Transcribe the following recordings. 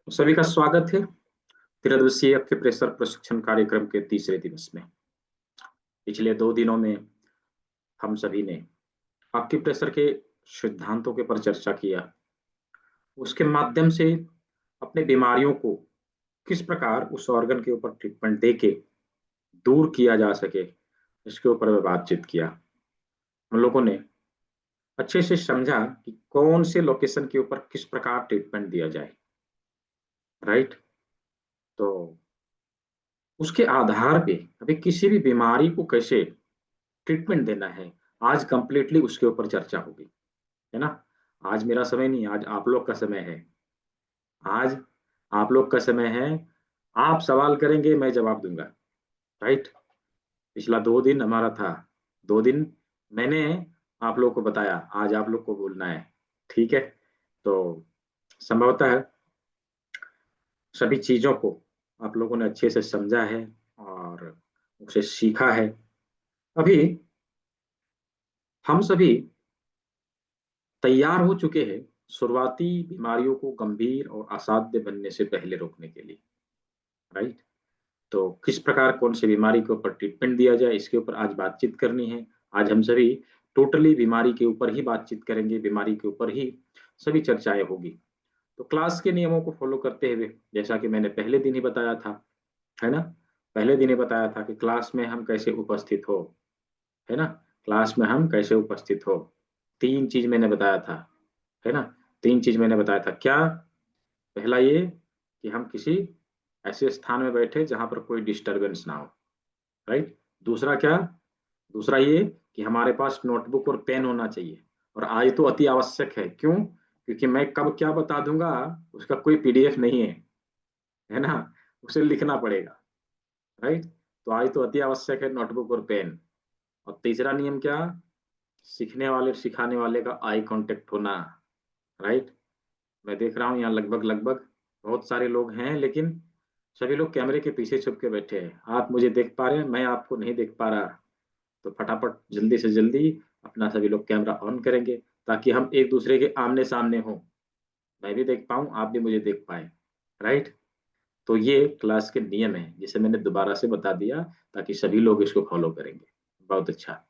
सभी का स्वागत है त्रिदिवसीय एक्यूप्रेशर प्रशिक्षण कार्यक्रम के तीसरे दिवस में। पिछले 2 दिनों में हम सभी ने एक्यूप्रेशर के सिद्धांतों के पर चर्चा किया। उसके माध्यम से अपने बीमारियों को किस प्रकार उस ऑर्गन के ऊपर ट्रीटमेंट देके दूर किया जा सके, इसके ऊपर में बातचीत किया। हम लोगों ने अच्छे से समझा कि कौन से लोकेशन के ऊपर किस प्रकार ट्रीटमेंट दिया जाए, राइट। तो उसके आधार पे अभी किसी भी बीमारी को कैसे ट्रीटमेंट देना है, आज कंप्लीटली उसके ऊपर चर्चा होगी, है ना। आज मेरा समय नहीं, आज आप लोग का समय है। आज आप लोग का समय है। आप सवाल करेंगे, मैं जवाब दूंगा, राइट। पिछला 2 दिन हमारा था। 2 दिन मैंने आप लोग को बताया, आज आप लोग को बोलना है, ठीक है। तो संभवतः सभी चीजों को आप लोगों ने अच्छे से समझा है और उसे सीखा है। अभी हम सभी तैयार हो चुके हैं शुरुआती बीमारियों को गंभीर और असाध्य बनने से पहले रोकने के लिए, राइट। तो किस प्रकार कौन सी बीमारी के ऊपर ट्रीटमेंट दिया जाए, इसके ऊपर आज बातचीत करनी है। आज हम सभी टोटली बीमारी के ऊपर ही बातचीत करेंगे, बीमारी के ऊपर ही सभी चर्चाएं होगी। तो क्लास के नियमों को फॉलो करते हुए, जैसा कि मैंने पहले दिन ही बताया था, है ना। पहले दिन ही बताया था कि क्लास में हम कैसे उपस्थित हो, है ना। क्लास में हम कैसे उपस्थित हो, 3 चीज मैंने बताया था, है ना। 3 चीज मैंने बताया था। क्या? पहला ये कि हम किसी ऐसे स्थान में बैठे जहां पर कोई डिस्टरबेंस ना हो, राइट। दूसरा क्या? दूसरा ये कि हमारे पास नोटबुक और पेन होना चाहिए। और आज तो अति आवश्यक है। क्यों? क्योंकि मैं कब क्या बता दूंगा उसका कोई पीडीएफ नहीं है ना। उसे लिखना पड़ेगा, राइट। तो आज तो अति आवश्यक है नोटबुक और पेन। और तीसरा नियम क्या? सीखने वाले सिखाने वाले का आई कांटेक्ट होना, राइट। मैं देख रहा हूँ यहाँ लगभग लगभग बहुत सारे लोग हैं, लेकिन सभी लोग कैमरे के पीछे छुप के बैठे हैं। आप मुझे देख पा रहे हैं, मैं आपको नहीं देख पा रहा। तो फटाफट जल्दी से जल्दी अपना सभी लोग कैमरा ऑन करेंगे, ताकि हम एक दूसरे के आमने सामने हों। मैं भी देख पाऊँ, आप भी मुझे देख पाए, राइट। तो ये क्लास के नियम है जिसे मैंने दोबारा से बता दिया, ताकि सभी लोग इसको फॉलो करेंगे। बहुत अच्छा।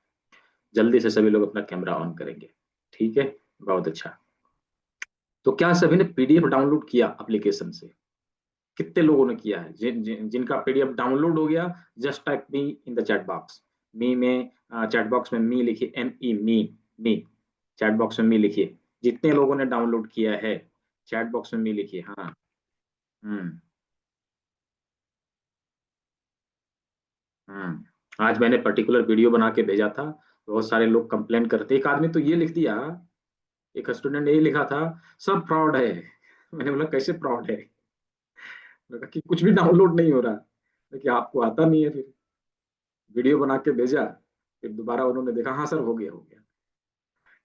जल्दी से सभी लोग अपना कैमरा ऑन करेंगे, ठीक है। बहुत अच्छा। तो क्या सभी ने पीडीएफ डाउनलोड किया एप्लीकेशन से? कितने लोगों ने किया है? जिनका पीडीएफ डाउनलोड हो गया, just type me in the chat box. Me में चैट बॉक्स में मी लिखिए, M E me. Me chat box में मी लिखिए। जितने लोगों ने डाउनलोड किया है चैट बॉक्स में मी लिखिए। हाँ। हम्म। आज मैंने पर्टिकुलर वीडियो बना के भेजा था। बहुत सारे लोग कंप्लेन करते, एक आदमी तो ये लिख दिया, एक स्टूडेंट ने ये लिखा था, सब फ्रॉड है। मैंने बोला कैसे फ्रॉड है? मैंने कहा कि कुछ भी डाउनलोड नहीं हो रहा। कि आपको आता नहीं है? फिर वीडियो बना के भेजा, फिर दोबारा उन्होंने देखा, हाँ सर हो गया हो गया।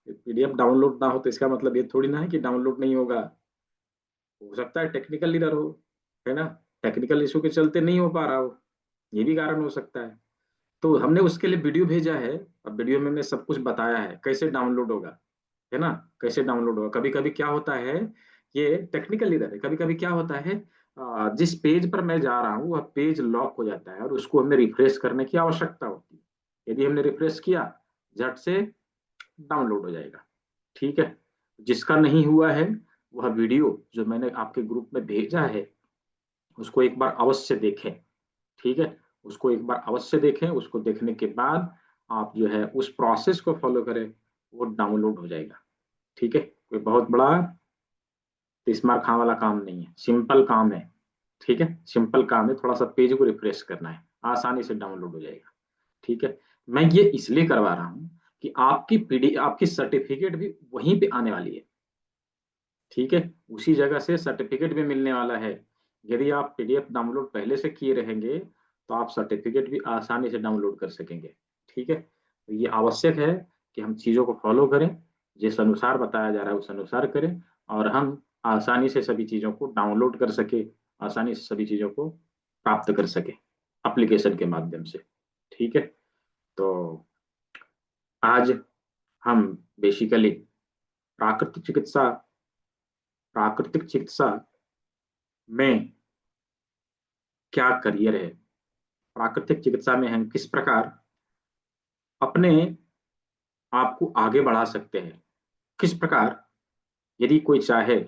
पीडीएफ डाउनलोड ना हो तो इसका मतलब ये थोड़ी ना है कि डाउनलोड नहीं होगा। हो सकता है टेक्निकल इरर हो, है ना। टेक्निकल इशू के चलते नहीं हो पा रहा हो, ये भी कारण हो सकता है। तो हमने उसके लिए वीडियो भेजा है। अब वीडियो में हमने सब कुछ बताया है कैसे डाउनलोड होगा, है ना। कैसे डाउनलोड होगा। कभी कभी क्या होता है, ये टेक्निकल इधर है। कभी कभी क्या होता है, जिस पेज पर मैं जा रहा हूँ वह पेज लॉक हो जाता है और उसको हमें रिफ्रेश करने की आवश्यकता होती है। यदि हमने रिफ्रेश किया, झट से डाउनलोड हो जाएगा, ठीक है। जिसका नहीं हुआ है वह वीडियो जो मैंने आपके ग्रुप में भेजा है उसको एक बार अवश्य देखें, ठीक है। उसको एक बार अवश्य देखें। उसको देखने के बाद आप जो है उस प्रोसेस को फॉलो करें, वो डाउनलोड हो जाएगा, ठीक है। कोई बहुत बड़ा तीसमार खां वाला काम नहीं है, सिंपल काम है, ठीक है। सिंपल काम है, थोड़ा सा पेज को रिफ्रेश करना है, आसानी से डाउनलोड हो जाएगा, ठीक है। मैं ये इसलिए करवा रहा हूँ कि आपकी पीडी आपकी सर्टिफिकेट भी वहीं पे आने वाली है, ठीक है। उसी जगह से सर्टिफिकेट भी मिलने वाला है। यदि आप पीडीएफ डाउनलोड पहले से किए रहेंगे तो आप सर्टिफिकेट भी आसानी से डाउनलोड कर सकेंगे, ठीक है। तो ये आवश्यक है कि हम चीज़ों को फॉलो करें, जिस अनुसार बताया जा रहा है उस अनुसार करें, और हम आसानी से सभी चीज़ों को डाउनलोड कर सके, आसानी से सभी चीज़ों को प्राप्त कर सके एप्लीकेशन के माध्यम से, ठीक है। तो आज हम बेसिकली प्राकृतिक चिकित्सा प्राकृतिक चिकित्सा में क्या करियर है, प्राकृतिक चिकित्सा में हम किस प्रकार अपने आप को आगे बढ़ा सकते हैं, किस प्रकार यदि कोई चाहे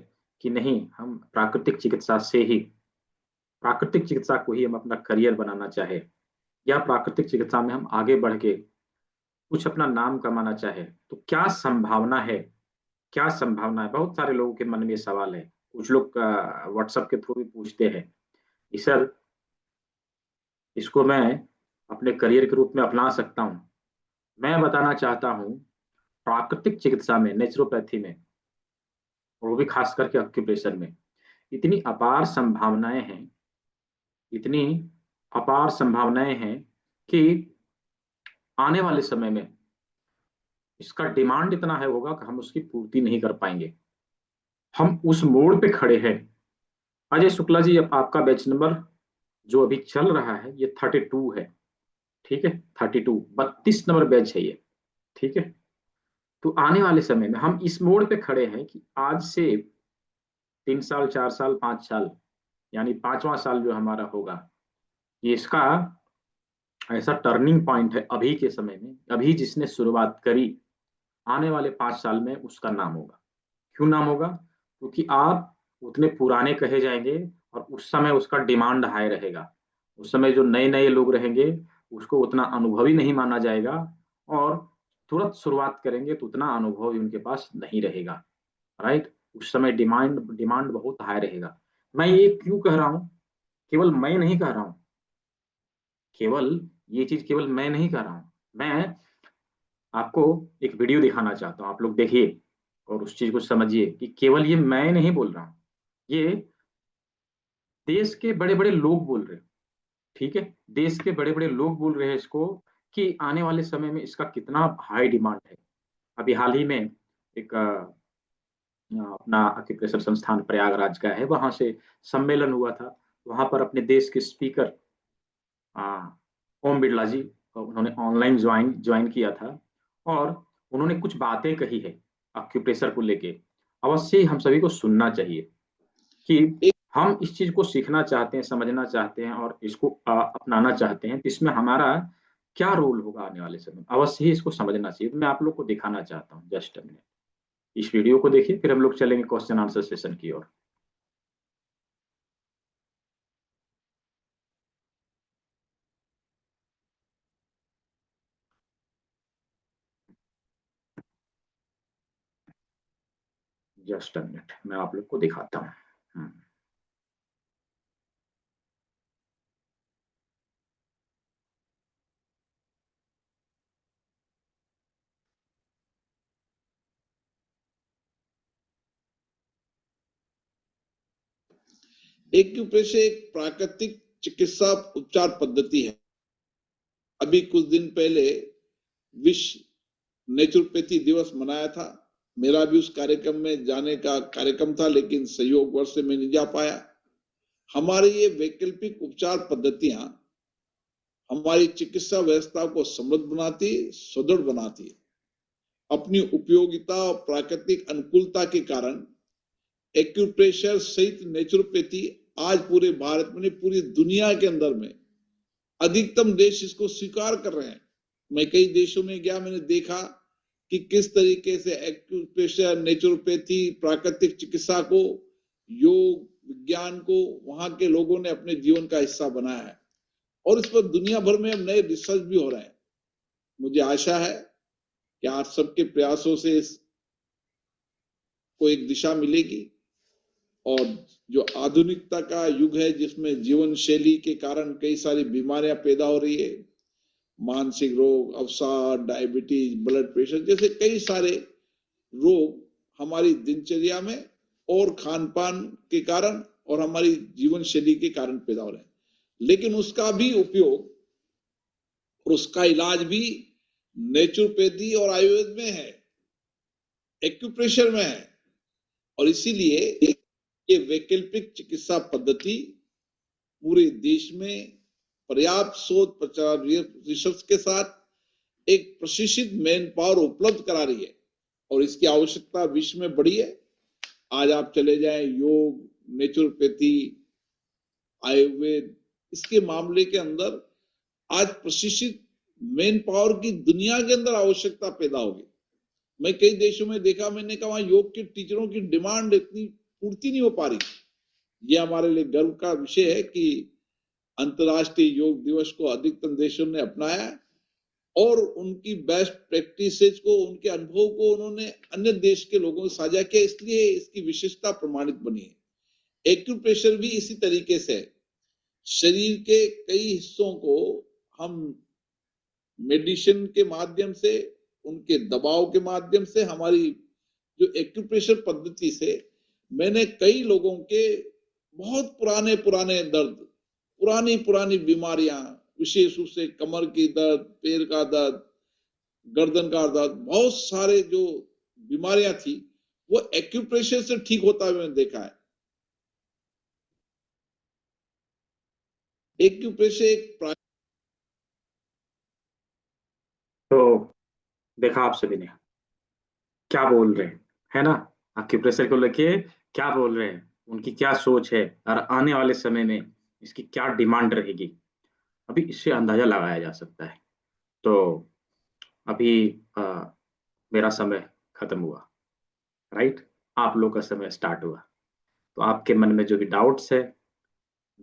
कि नहीं हम प्राकृतिक चिकित्सा को ही हम अपना करियर बनाना चाहे, या प्राकृतिक चिकित्सा में हम आगे बढ़ के कुछ अपना नाम कमाना चाहे, तो क्या संभावना है। बहुत सारे लोगों के मन में ये सवाल है। कुछ लोग व्हाट्सएप के थ्रू भी पूछते हैं कि सर, इसको मैं अपने करियर के रूप में अपना सकता हूँ। मैं बताना चाहता हूँ, प्राकृतिक चिकित्सा में, नेचुरोपैथी में, और वो भी खास करके ऑक्यूपेशन में इतनी अपार संभावनाएं हैं, इतनी अपार संभावनाएं हैं कि आने वाले समय में इसका डिमांड इतना है होगा कि हम उसकी पूर्ति नहीं कर पाएंगे। हम उस मोड़ पे खड़े हैं। अजय शुक्ला जी, अब आपका बैच नंबर जो अभी चल रहा है ये 32 है। ठीक है, 32 नंबर बैच है ये। ठीक है, तो आने वाले समय में हम इस मोड़ पे खड़े हैं कि आज से 3 साल, 4 साल, 5 साल, यानी पांचवा साल जो हमारा होगा, ये इसका ऐसा टर्निंग पॉइंट है अभी के समय में। अभी जिसने शुरुआत करी, आने वाले 5 साल में उसका नाम होगा। क्यों नाम होगा? क्योंकि आप उतने पुराने कहे जाएंगे और उस समय उसका डिमांड हाई रहेगा। उस समय जो नए नए लोग रहेंगे उसको उतना अनुभवी नहीं माना जाएगा, और तुरंत शुरुआत करेंगे तो उतना अनुभव भी उनके पास नहीं रहेगा। राइट, उस समय डिमांड डिमांड बहुत हाई रहेगा। मैं ये क्यों कह रहा हूँ? केवल मैं नहीं कह रहा हूँ, केवल ये चीज केवल मैं नहीं कह रहा हूँ। मैं आपको एक वीडियो दिखाना चाहता हूँ, आप लोग देखिए और उस चीज को समझिए कि केवल ये मैं नहीं बोल रहा हूँ, ये देश के बड़े बड़े लोग बोल रहे हैं। ठीक है, देश के बड़े बड़े लोग बोल रहे हैं इसको, कि आने वाले समय में इसका कितना हाई डिमांड है। अभी हाल ही में एक अपना अक्यूप्रेशर संस्थान प्रयागराज का है, वहां से सम्मेलन हुआ था। वहां पर अपने देश के स्पीकर ओम बिरला जी, उन्होंने ऑनलाइन ज्वाइन ज्वाइन किया था, और उन्होंने कुछ बातें कही है अक्यूप्रेशर को लेके। अवश्य ही हम सभी को सुनना चाहिए कि एक हम इस चीज को सीखना चाहते हैं, समझना चाहते हैं, और इसको अपनाना चाहते हैं, तो इसमें हमारा क्या रोल होगा आने वाले समय में, अवश्य ही इसको समझना चाहिए। तो मैं आप लोग को दिखाना चाहता हूँ, जस्ट अ मिनट। इस वीडियो को देखिए, फिर हम लोग चलेंगे क्वेश्चन आंसर सेशन की ओर। जस्ट अ मिनट, मैं आप लोग को दिखाता हूँ। एक्यूप्रेशर एक प्राकृतिक चिकित्सा उपचार पद्धति है। अभी कुछ दिन पहले विश्व नेचुरोपैथी दिवस मनाया था। मेरा भी उस कार्यक्रम में जाने का कार्यक्रम था, लेकिन संयोगवश से मैं नहीं जा पाया। हमारी ये वैकल्पिक उपचार पद्धतियां हमारी चिकित्सा व्यवस्था को समृद्ध बनाती, सुदृढ़ बनाती है। अपनी उपयोगिता और प्राकृतिक अनुकूलता के कारण एक्यूप्रेशर सहित नेचुरोपैथी आज पूरे भारत में, पूरी दुनिया के अंदर में अधिकतम देश इसको स्वीकार कर रहे हैं। मैं कई देशों में गया, मैंने देखा कि किस तरीके से एक्यूप्रेशर, नेचुरोपैथी, प्राकृतिक चिकित्सा को, योग विज्ञान को वहां के लोगों ने अपने जीवन का हिस्सा बनाया है, और इस पर दुनिया भर में अब नए रिसर्च भी हो रहे हैं। मुझे आशा है कि आप सबके प्रयासों से इसको एक दिशा मिलेगी, और जो आधुनिकता का युग है, जिसमें जीवन शैली के कारण कई सारी बीमारियां पैदा हो रही है, मानसिक रोग, अवसाद, डायबिटीज, ब्लड प्रेशर जैसे कई सारे रोग हमारी दिनचर्या में और खान पान के कारण और हमारी जीवन शैली के कारण पैदा हो रहे हैं। लेकिन उसका भी उपयोग और उसका इलाज भी नेचुरोपैथी और आयुर्वेद में है, एक्यूप्रेशर में है। और इसीलिए ये वैकल्पिक चिकित्सा पद्धति पूरे देश में पर्याप्त शोध प्रचार रिसर्च के साथ एक प्रशिक्षित मैन पावर उपलब्ध करा रही है, और इसकी आवश्यकता विश्व में बढ़ी है। आज आप चले जाएं, योग, नेचुरोपैथी, आयुर्वेद, इसके मामले के अंदर आज प्रशिक्षित मेन पावर की दुनिया के अंदर आवश्यकता पैदा होगी। मैं कई देशों में देखा, मैंने कहा वहां योग के टीचरों की डिमांड इतनी पूर्ति नहीं हो पा रही। ये हमारे लिए गर्व का विषय है कि अंतर्राष्ट्रीय योग दिवस को अधिकतम देशों ने अपनाया और उनकी बेस्ट प्रैक्टिसेस को, उनके अनुभव को उन्होंने अन्य देश के लोगों से साझा किया, इसलिए इसकी विशेषता प्रमाणित बनी है। एक्यूप्रेशर भी इसी तरीके से है। शरीर के कई हिस्सों को हम मेडिसिन के माध्यम से, उनके दबाव के माध्यम से, हमारी जो एक्यूप्रेशर पद्धति से मैंने कई लोगों के बहुत पुराने पुराने दर्द, पुरानी पुरानी बीमारियां, विशेष रूप से कमर की दर्द, पैर का दर्द, गर्दन का दर्द, बहुत सारे जो बीमारियां थी वो एक्यूप्रेशर से ठीक होता हुआ मैंने देखा है। एक्यूप्रेशर एक तो देखा आप सभी ने क्या बोल रहे हैं, है ना? एक्यूप्रेशर को लेके क्या बोल रहे हैं, उनकी क्या सोच है और आने वाले समय में इसकी क्या डिमांड रहेगी, अभी इससे अंदाजा लगाया जा सकता है। तो अभी मेरा समय खत्म हुआ, राइट? आप लोग का समय स्टार्ट हुआ। तो आपके मन में जो भी डाउट्स है,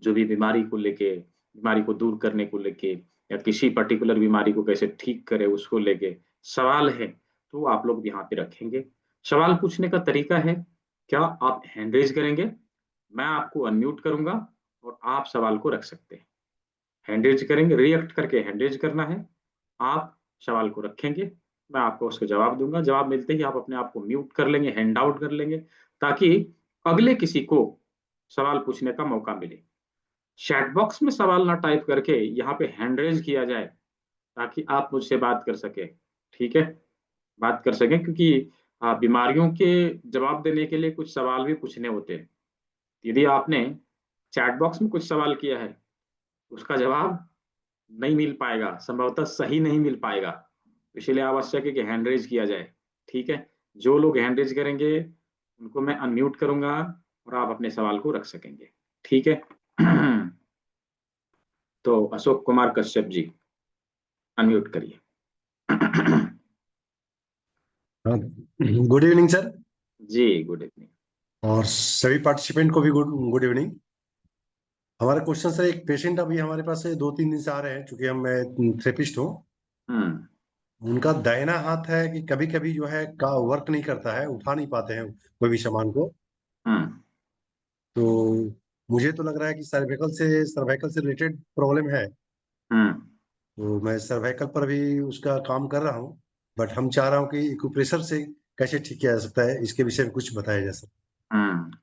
जो भी बीमारी को लेके, बीमारी को दूर करने को लेके या किसी पर्टिकुलर बीमारी को कैसे ठीक करे उसको लेके सवाल है, तो आप लोग यहाँ पे रखेंगे। सवाल पूछने का तरीका है, क्या आप हैंड रेज करेंगे, मैं आपको अनम्यूट करूंगा और आप सवाल को रख सकते हैं। हैंड रेज करेंगे, रिएक्ट करके हैंड रेज करना है। आप सवाल को रखेंगे, मैं आपको उसको जवाब दूंगा। जवाब मिलते ही आप अपने आप को म्यूट कर लेंगे, हैंड आउट कर लेंगे, ताकि अगले किसी को सवाल पूछने का मौका मिले। चैट बॉक्स में सवाल ना टाइप करके यहाँ पे हैंड रेज किया जाए, ताकि आप मुझसे बात कर सके। ठीक है, बात कर सकें, क्योंकि बीमारियों के जवाब देने के लिए कुछ सवाल भी पूछने होते हैं। यदि आपने चैट बॉक्स में कुछ सवाल किया है, उसका जवाब नहीं मिल पाएगा, संभवतः सही नहीं मिल पाएगा। इसलिए आवश्यक है कि हैंड रेज किया जाए। ठीक है, जो लोग हैंड रेज करेंगे उनको मैं अनम्यूट करूंगा और आप अपने सवाल को रख सकेंगे। ठीक है। तो अशोक कुमार कश्यप जी, अनम्यूट करिए। Good evening sir. जी, गुड इवनिंग। और सभी पार्टिसिपेंट को भी गुड गुड इवनिंग। हमारा क्वेश्चन सर, एक पेशेंट अभी हमारे पास से 2-3 दिन से आ रहे हैं, क्योंकि मैं थेरेपिस्ट हूँ। हम्म। उनका दाहिना हाथ है कि कभी कभी जो है का वर्क नहीं करता है, उठा नहीं पाते हैं कोई भी सामान को। हम्म। तो मुझे तो लग रहा है कि सर्वाइकल से रिलेटेड प्रॉब्लम है। हम्म। तो मैं सर्वाइकल पर भी उसका काम कर रहा हूँ, बट हम चाह रहा हूँ कि एक्यूप्रेशर से कैसे ठीक किया जा सकता है, इसके विषय में कुछ बताया जा सकता हम्म।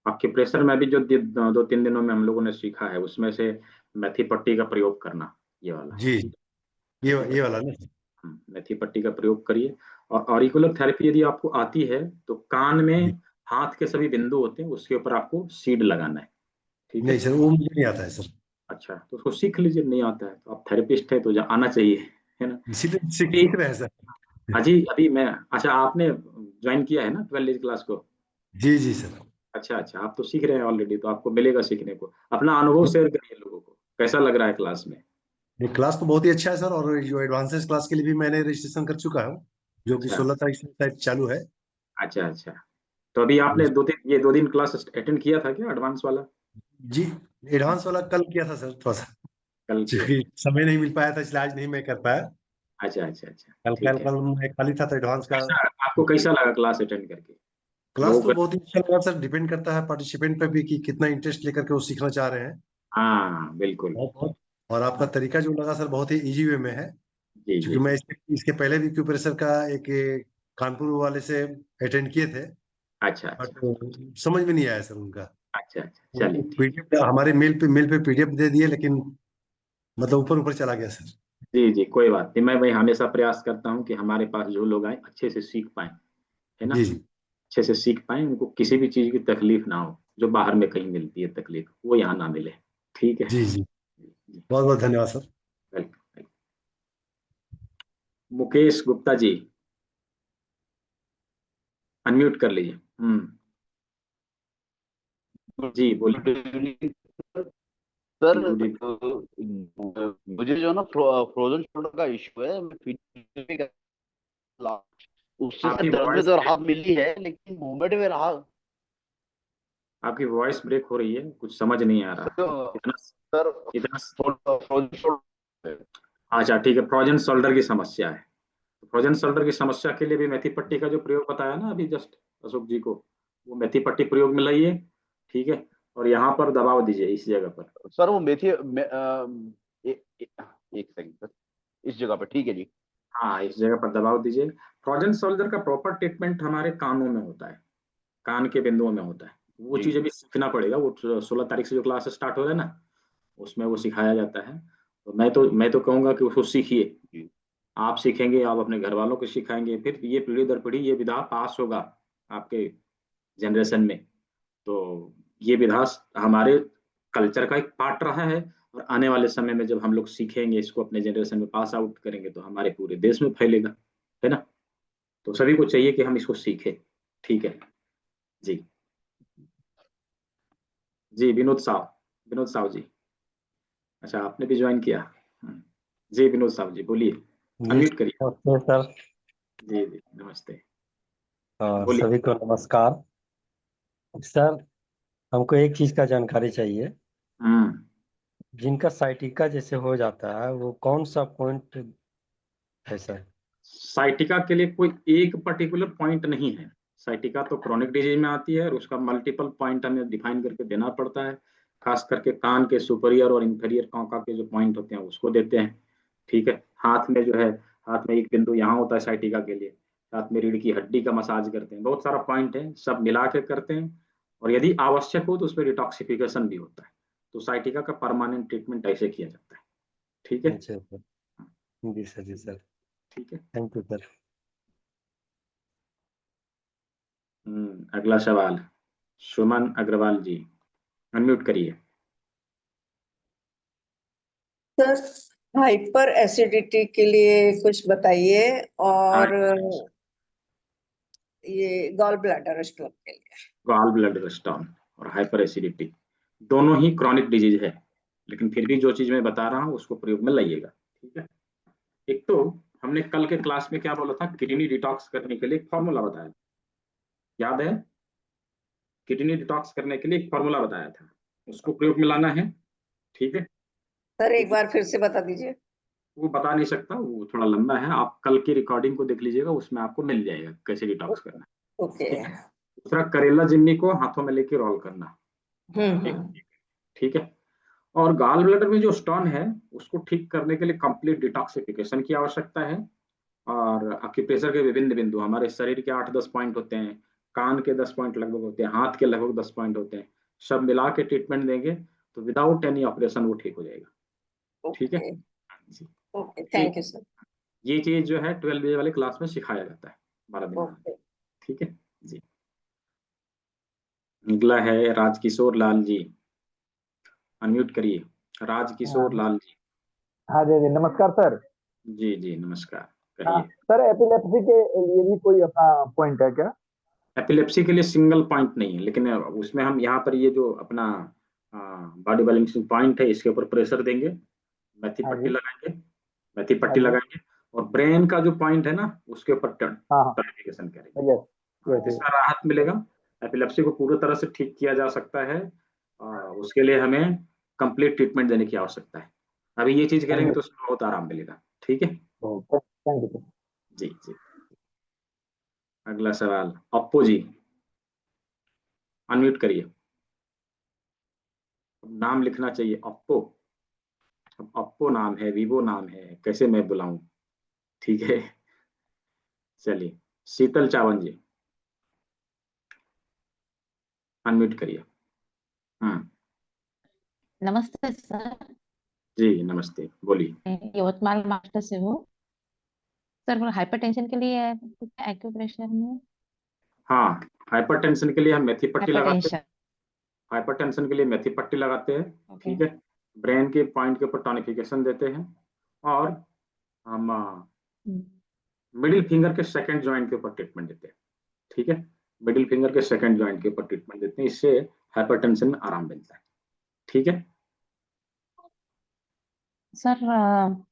आपके प्रेशर में भी जो 2-3 दिनों में हम लोगों ने सीखा है, उसमें से मेथी पट्टी का प्रयोग करना, ये वाला। है। जी, मेथी ये पट्टी। वाला ना। मेथी पट्टी का प्रयोग करिए। और ऑरिकुलर थेरेपी यदि आपको आती है, तो कान में जी। हाथ के सभी बिंदु होते हैं, उसके ऊपर आपको सीड लगाना है। ठीक नहीं है। सर, वो मुझे नहीं आता है सर। अच्छा, तो उसको सीख लीजिए। नहीं आता है तो आप थेरेपिस्ट है तो आना चाहिए, है ना? इसीलिए अभी सीख रहे हैं सर। अजी अभी मैं, अच्छा आपने ज्वाइन किया है ना 12 क्लास को? जी जी सर। अच्छा अच्छा, आप तो सीख रहे हैं ऑलरेडी, तो आपको मिलेगा सीखने को। अपना अनुभव शेयर करिए लोगों को, कैसा लग रहा है क्लास में? ये क्लास तो बहुत ही अच्छा है सर, और जो एडवांसेस क्लास के लिए भी मैंने रजिस्ट्रेशन कर चुका हूँ, जो कि अच्छा 16 तारीख से शायद चालू है। अच्छा अच्छा। तो अभी आपने 2 दिन क्लास अटेंड किया था क्या, एडवांस वाला? जी, एडवांस वाला कल किया था सर, थोड़ा सा कल किया क्योंकि था? समय नहीं मिल पाया था, इसलिए आज नहीं मैं कर पाया। अच्छा अच्छा अच्छा। कल कल ठीक है। कल मैं खाली था तो एडवांस का। कैसा आपको कैसा लगा क्लास अटेंड करके? क्लास लोगों तो का। बहुत ही अच्छा लगा सर, डिपेंड करता है पार्टिसिपेंट पे भी कि कितना इंटरेस्ट लेकर के वो सीखना चाह रहे हैं। हाँ बिल्कुल। बहुत बहुत। और आपका तरीका जो लगा सर, बहुत ही इजी वे में है। जी जी क्योंकि मैं जी। इसके पहले भी क्यूप्रेशर का एक कानपुर वाले से अटेंड किए थे, अच्छा बट अच्छा समझ में नहीं आया सर उनका। अच्छा अच्छा, वो चलिए ठीक। पीडीएफ हमारे मेल पे पीडीएफ दे दिए, लेकिन मतलब ऊपर ऊपर चला गया सर। जी जी, कोई बात नहीं। मैं हमेशा प्रयास करता हूँ कि हमारे पास जो लोग आए अच्छे से सीख पाए, है ना? जी जी। अच्छे से सीख पाए, उनको किसी भी चीज की तकलीफ ना हो, जो बाहर में कहीं मिलती है तकलीफ, वो यहाँ ना मिले। ठीक है। जी जी। जी जी। बहुत बहुत धन्यवाद sir. Welcome. Mukesh Gupta ji, unmute कर लीजिए। जी बोलिए। Good evening. Sir good evening. मुझे जो ना फ्रोजन शोल्डर का इशू है, मैं फिजियोथेरेपी का उससे आपकी दर्द में वॉइस तो राहत मिली है, लेकिन मूवमेंट में राहत। आपकी वॉइस ब्रेक हो रही है, कुछ समझ नहीं आ रहा इतना सर इतना। Frozen shoulder. अच्छा ठीक है, फ्रोजन शोल्डर की समस्या है। तो फ्रोजन शोल्डर की समस्या के लिए भी मेथी पट्टी का जो प्रयोग बताया ना अभी जस्ट अशोक जी को, वो मेथी पट्टी प्रयोग में लाइए। ठीक है, और यहाँ पर दबाव दीजिए इस जगह पर। सर वो मेथी एक सेकंड सर, इस जगह पे ठीक है जी। हाँ, इस जगह पर दबाव दीजिए। फ्रोजन शोल्डर का प्रॉपर ट्रीटमेंट हमारे कानों में होता है, कान के बिंदुओं में होता है। वो जी चीज अभी सीखना पड़ेगा, वो 16 तारीख से जो क्लास स्टार्ट हो रहा है ना, उसमें वो सिखाया जाता है। तो मैं तो कहूंगा कि उसको सीखिए। जी आप सीखेंगे, आप अपने घर वालों को सिखाएंगे, फिर ये पीढ़ी दर पीढ़ी ये विधा पास होगा आपके जनरेशन में। तो ये विधा हमारे कल्चर का एक पार्ट रहा है, और आने वाले समय में जब हम लोग सीखेंगे इसको, अपने जनरेशन में पास आउट करेंगे, तो हमारे पूरे देश में फैलेगा, है ना। तो सभी को चाहिए कि हम इसको सीखें। ठीक है जी। जी विनोद साहु जी। अच्छा, आपने भी ज्वाइन किया। जी विनोद साहु जी बोलिए, जी अनम्यूट करिए। नमस्ते सर। जी जी नमस्ते, और बोलिए। सभी को नमस्कार। सर हमको एक चीज का जानकारी चाहिए। हम्म जिनका साइटिका जैसे हो जाता है वो कौन सा पॉइंट है सर? साइटिका के लिए कोई एक पर्टिकुलर पॉइंट नहीं है। साइटिका तो क्रोनिक डिजीज में आती है, और उसका मल्टीपल पॉइंट हमें डिफाइन करके देना पड़ता है। खास करके कान के सुपरियर और इंफीरियर कॉन्का के जो पॉइंट होते हैं उसको देते हैं। ठीक है, हाथ में जो है, हाथ में एक बिंदु यहाँ होता है साइटिका के लिए। हाथ में रीढ़ की हड्डी का मसाज करते हैं, बहुत सारा पॉइंट है, सब मिला के करते हैं। और यदि आवश्यक हो तो उसमें डिटॉक्सिफिकेशन भी होता है। तो साइटिका का परमानेंट ट्रीटमेंट ऐसे किया जाता है। ठीक है। अच्छा सर। जी सर, जी सर। ठीक है। Thank you sir. अगला सवाल, सुमन अग्रवाल जी, अनम्यूट करिए। सर हाइपर एसिडिटी के लिए कुछ बताइए, हाँ, और ये गॉल ब्लैडर स्टोन के लिए। गॉल ब्लैडर स्टोन और हाइपर एसिडिटी दोनों ही क्रॉनिक डिजीज है, लेकिन फिर भी जो चीज मैं बता रहा हूँ उसको प्रयोग में लाइएगा। ठीक है। एक तो हमने कल के क्लास में क्या बोला था, किडनी डिटॉक्स करने के लिए एक फॉर्मूला बताया, याद है? किडनी डिटॉक्स करने के लिए एक फॉर्मूला बताया था, उसको प्रयोग में लाना है। ठीक है। सर एक बार फिर से बता दीजिए। वो बता नहीं सकता, वो थोड़ा लंबा है, आप कल की रिकॉर्डिंग को देख लीजिएगा, उसमें आपको मिल जाएगा कैसे डिटॉक्स करना है। ओके। ठीक है। दूसरा, करेला जिम्मी को हाथों में लेके रोल करना। एक, हम्म। ठीक है। और गॉल ब्लैडर में जो स्टोन है उसको ठीक करने के लिए कंप्लीट डिटॉक्सिफिकेशन की आवश्यकता है। और एक्यूप्रेशर के विभिन्न बिंदु, हमारे शरीर के 8-10 पॉइंट होते हैं, कान के 10 पॉइंट लगभग होते हैं, हाथ के लगभग 10 पॉइंट होते हैं, सब मिला के ट्रीटमेंट देंगे तो विदाउट एनी ऑपरेशन वो ठीक हो जाएगा। ठीक है ओके। जी। ओके, ये थैंक यू सर। ये चीज जो है 12 बजे वाले क्लास में सिखाया जाता है, 12 दिन बाद। ओके। ठीक है जी। अगला है राजकिशोर लाल जी, अनम्यूट करिए, राजकिशोर हाँ लाल जी। हाँ जी जी, नमस्कार सर। जी जी नमस्कार, हाँ कहिए। सर, एपिलेप्सी के लिए भी कोई अपना पॉइंट है क्या? एपिलेप्सी के लिए सिंगल पॉइंट नहीं है, लेकिन उसमें हम यहाँ पर ये जो अपना बॉडी बैलेंसिंग पॉइंट है इसके ऊपर प्रेशर देंगे, मेथी हाँ पट्टी जी। लगाएंगे, मेथी हाँ पट्टी जी। लगाएंगे। और ब्रेन का जो पॉइंट है ना उसके ऊपर हाँ हाँ। टर्निफिकेशन करेंगे। Yes yes yes. जिससे राहत मिलेगा। एपिलेप्सी को पूरी तरह से ठीक किया जा सकता है, उसके लिए हमें कंप्लीट ट्रीटमेंट देने की आवश्यकता है। अभी ये चीज थैंक करेंगे यू। तो उसमें बहुत आराम मिलेगा। ठीक है थैंक यू सर। जी जी। अगला सवाल, अप्पू जी, अनम्यूट करिए। नाम लिखना चाहिए, अप्पो। अब अप्पो नाम है, वीवो नाम है, कैसे मैं बुलाऊं? ठीक है, चलिए। शीतल चावन जी, अनम्यूट करिए। हम्म नमस्ते सर। जी नमस्ते, बोलिए। मैं यवतमाल महाराष्ट्र से हूँ। सर हाइपरटेंशन के लिए कुछ एक्यूप्रेशर में? हाँ, हाइपरटेंशन के लिए हम मेथी पट्टी लगाते हैं। हाइपरटेंशन। हाइपरटेंशन के लिए मेथी पट्टी लगाते हैं। ओके। ठीक है। ब्रेन के पॉइंट के ऊपर टॉनिफिकेशन देते हैं। और हम मिडिल फिंगर के सेकंड जॉइंट के ऊपर ट्रीटमेंट देते हैं। ठीक है, मिडिल फिंगर के सेकंड जॉइंट के ऊपर ट्रीटमेंट देते हैं, इससे हाइपरटेंशन में आराम मिलता है। ठीक है सर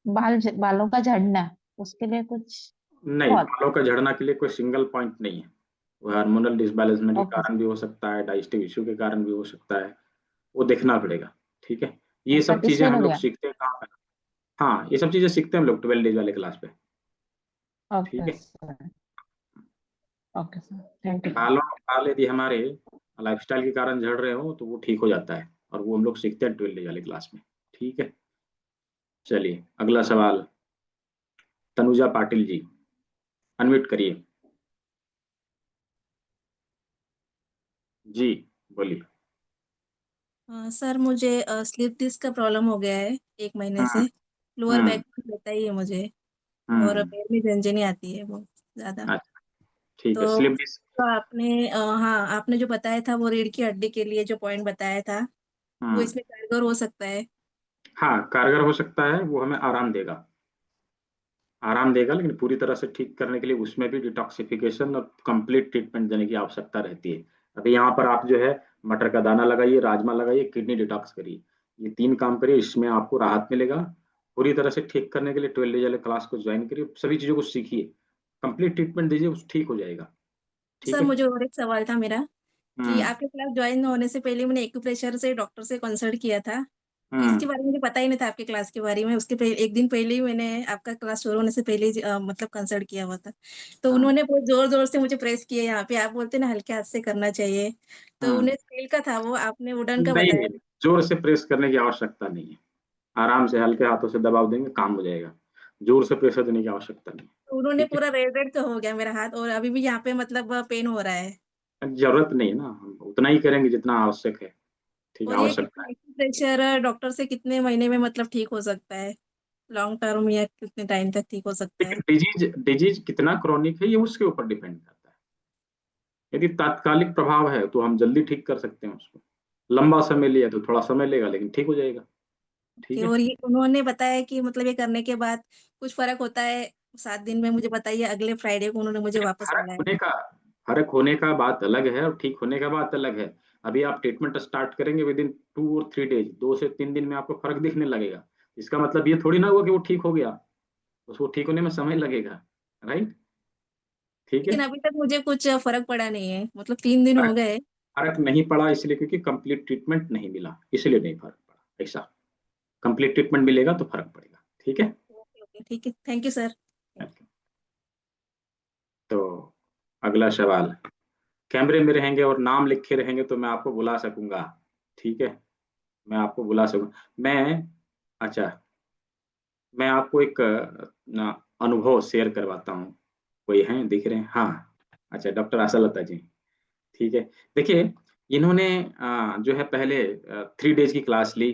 बालों का झड़ना, उसके लिए कुछ नहीं, बहुत। बालों का झड़ना के लिए कोई सिंगल पॉइंट नहीं है। वो हार्मोनल डिसबैलेंसमेंट के ओके कारण भी हो सकता है, डाइजेस्टिव इश्यू के कारण भी हो सकता है, वो देखना पड़ेगा। ठीक है, ये सब चीजें हम लोग सर्टिस्फेनुरिया। सीखते हैं कहाँ पे? हाँ, ये सब चीजें सीखते हैं हम लोग 12 डेज वाले क्लास पे। ठीक ओके है, sir. Okay sir, thank you. बाल यदि हमारे लाइफस्टाइल के कारण झड़ रहे हो तो वो ठीक हो जाता है, और वो हम लोग सीखते हैं 12 डेज वाले क्लास में। ठीक है, चलिए अगला सवाल। तनुजा पाटिल जी, अनम्यूट करिए। जी, बोलिए। सर मुझे स्लिप डिस्क का प्रॉब्लम हो गया है 1 महीने हम्म से। लोअर हम्म बैक में रहता ही है मुझे, और हम्म पैर में झंझनी आती है बहुत ज्यादा। अच्छा, ठीक है। तो स्लिप डिस्क। तो आपने हाँ, आपने जो बताया था वो रीढ़ की हड्डी के लिए जो पॉइंट बताया था, वो हम्म इसमें कारगर हो सकता है। हाँ, कारगर हो सकता है, वो हमें आराम देगा। आराम देगा, लेकिन पूरी तरह से ठीक करने के लिए उसमें भी डिटॉक्सिफिकेशन और कंप्लीट ट्रीटमेंट देने की आवश्यकता रहती है। अभी यहाँ पर आप जो है मटर का दाना लगाइए, राजमा लगाइए, किडनी डिटॉक्स करिए, ये 3 काम करिए, इसमें आपको राहत मिलेगा। पूरी तरह से ठीक करने के लिए 12 डेज वाले क्लास को ज्वाइन करिए, सभी चीज़ों को सीखिए, कंप्लीट ट्रीटमेंट दीजिए, उस ठीक हो जाएगा। ठीक सर है। मुझे और एक सवाल था मेरा, कि हम्म आपके क्लास ज्वाइन होने से पहले मैंने एक्यूप्रेशर से डॉक्टर से कंसल्ट किया था। तो हम्म इसके बारे में मुझे पता ही नहीं था आपके क्लास के बारे में। उसके पहले 1 दिन पहले ही मैंने आपका क्लास शुरू होने से पहले ही मतलब कंसल्ट किया हुआ था। तो हाँ, उन्होंने बहुत जोर जोर से मुझे प्रेस किया यहाँ पे। आप बोलते ना हल्के हाथ से करना चाहिए, तो हम्म उन्हें स्टील का था वो, आपने वुडन का नहीं बताया। नहीं, जोर से प्रेस करने की आवश्यकता नहीं है, आराम से हल्के हाथों से दबाव देंगे, काम हो जाएगा। जोर से प्रेशर देने की आवश्यकता नहीं है। तो उन्होंने ठीक पूरा रेड रेड तो हो गया मेरा हाथ, और अभी भी यहाँ पे मतलब पेन हो रहा है। है, जरूरत नहीं है ना, हम उतना ही करेंगे जितना आवश्यक है। ठीक है, और ये आवश्यकता कितने है। प्रेशर डॉक्टर से कितने महीने में मतलब ठीक हो सकता है? लॉन्ग टर्म या कितने टाइम तक ठीक हो सकता है? लेकिन डिजीज डिजीज कितना क्रॉनिक है ये उसके ऊपर डिपेंड करता है। यदि तात्कालिक प्रभाव है तो हम जल्दी ठीक कर सकते हैं उसको, लंबा समय लिया तो थोड़ा समय लेगा, लेकिन ठीक हो जाएगा। ठीक कि है। और ये उन्होंने बताया कि मतलब ये करने के बाद कुछ फर्क होता है 7 दिन में? मुझे बताइए, अगले फ्राइडे को उन्होंने मुझे देखिए, वापस बुलाया है। फर्क होने का बात अलग है और ठीक होने का बात अलग है। अभी आप ट्रीटमेंट स्टार्ट करेंगे, विद इन 2 और 3 डेज, 2 से 3 दिन में आपको फर्क दिखने लगेगा। इसका मतलब ये थोड़ी ना हुआ कि वो ठीक हो गया, उसको ठीक होने में समय लगेगा। राइट। ठीक है। लेकिन अभी तक मुझे कुछ फर्क पड़ा नहीं है, मतलब 3 दिन हो फर्क गए। फर्क नहीं पड़ा इसलिए क्योंकि कंप्लीट ट्रीटमेंट नहीं मिला, इसलिए नहीं फर्क पड़ा ऐसा। कंप्लीट ट्रीटमेंट मिलेगा तो फर्क पड़ेगा। ठीक है। ओके ओके, ठीक है, थैंक यू सर। तो अगला सवाल। कैमरे में रहेंगे और नाम लिखे रहेंगे तो मैं आपको बुला सकूंगा। ठीक है, मैं आपको बुला सकूंगा। मैं अच्छा, मैं आपको एक अनुभव शेयर करवाता हूँ। कोई हैं, दिख रहे हैं? हाँ, अच्छा, डॉक्टर आशा लता जी। ठीक है। देखिए, इन्होंने जो है पहले 3 डेज की क्लास ली,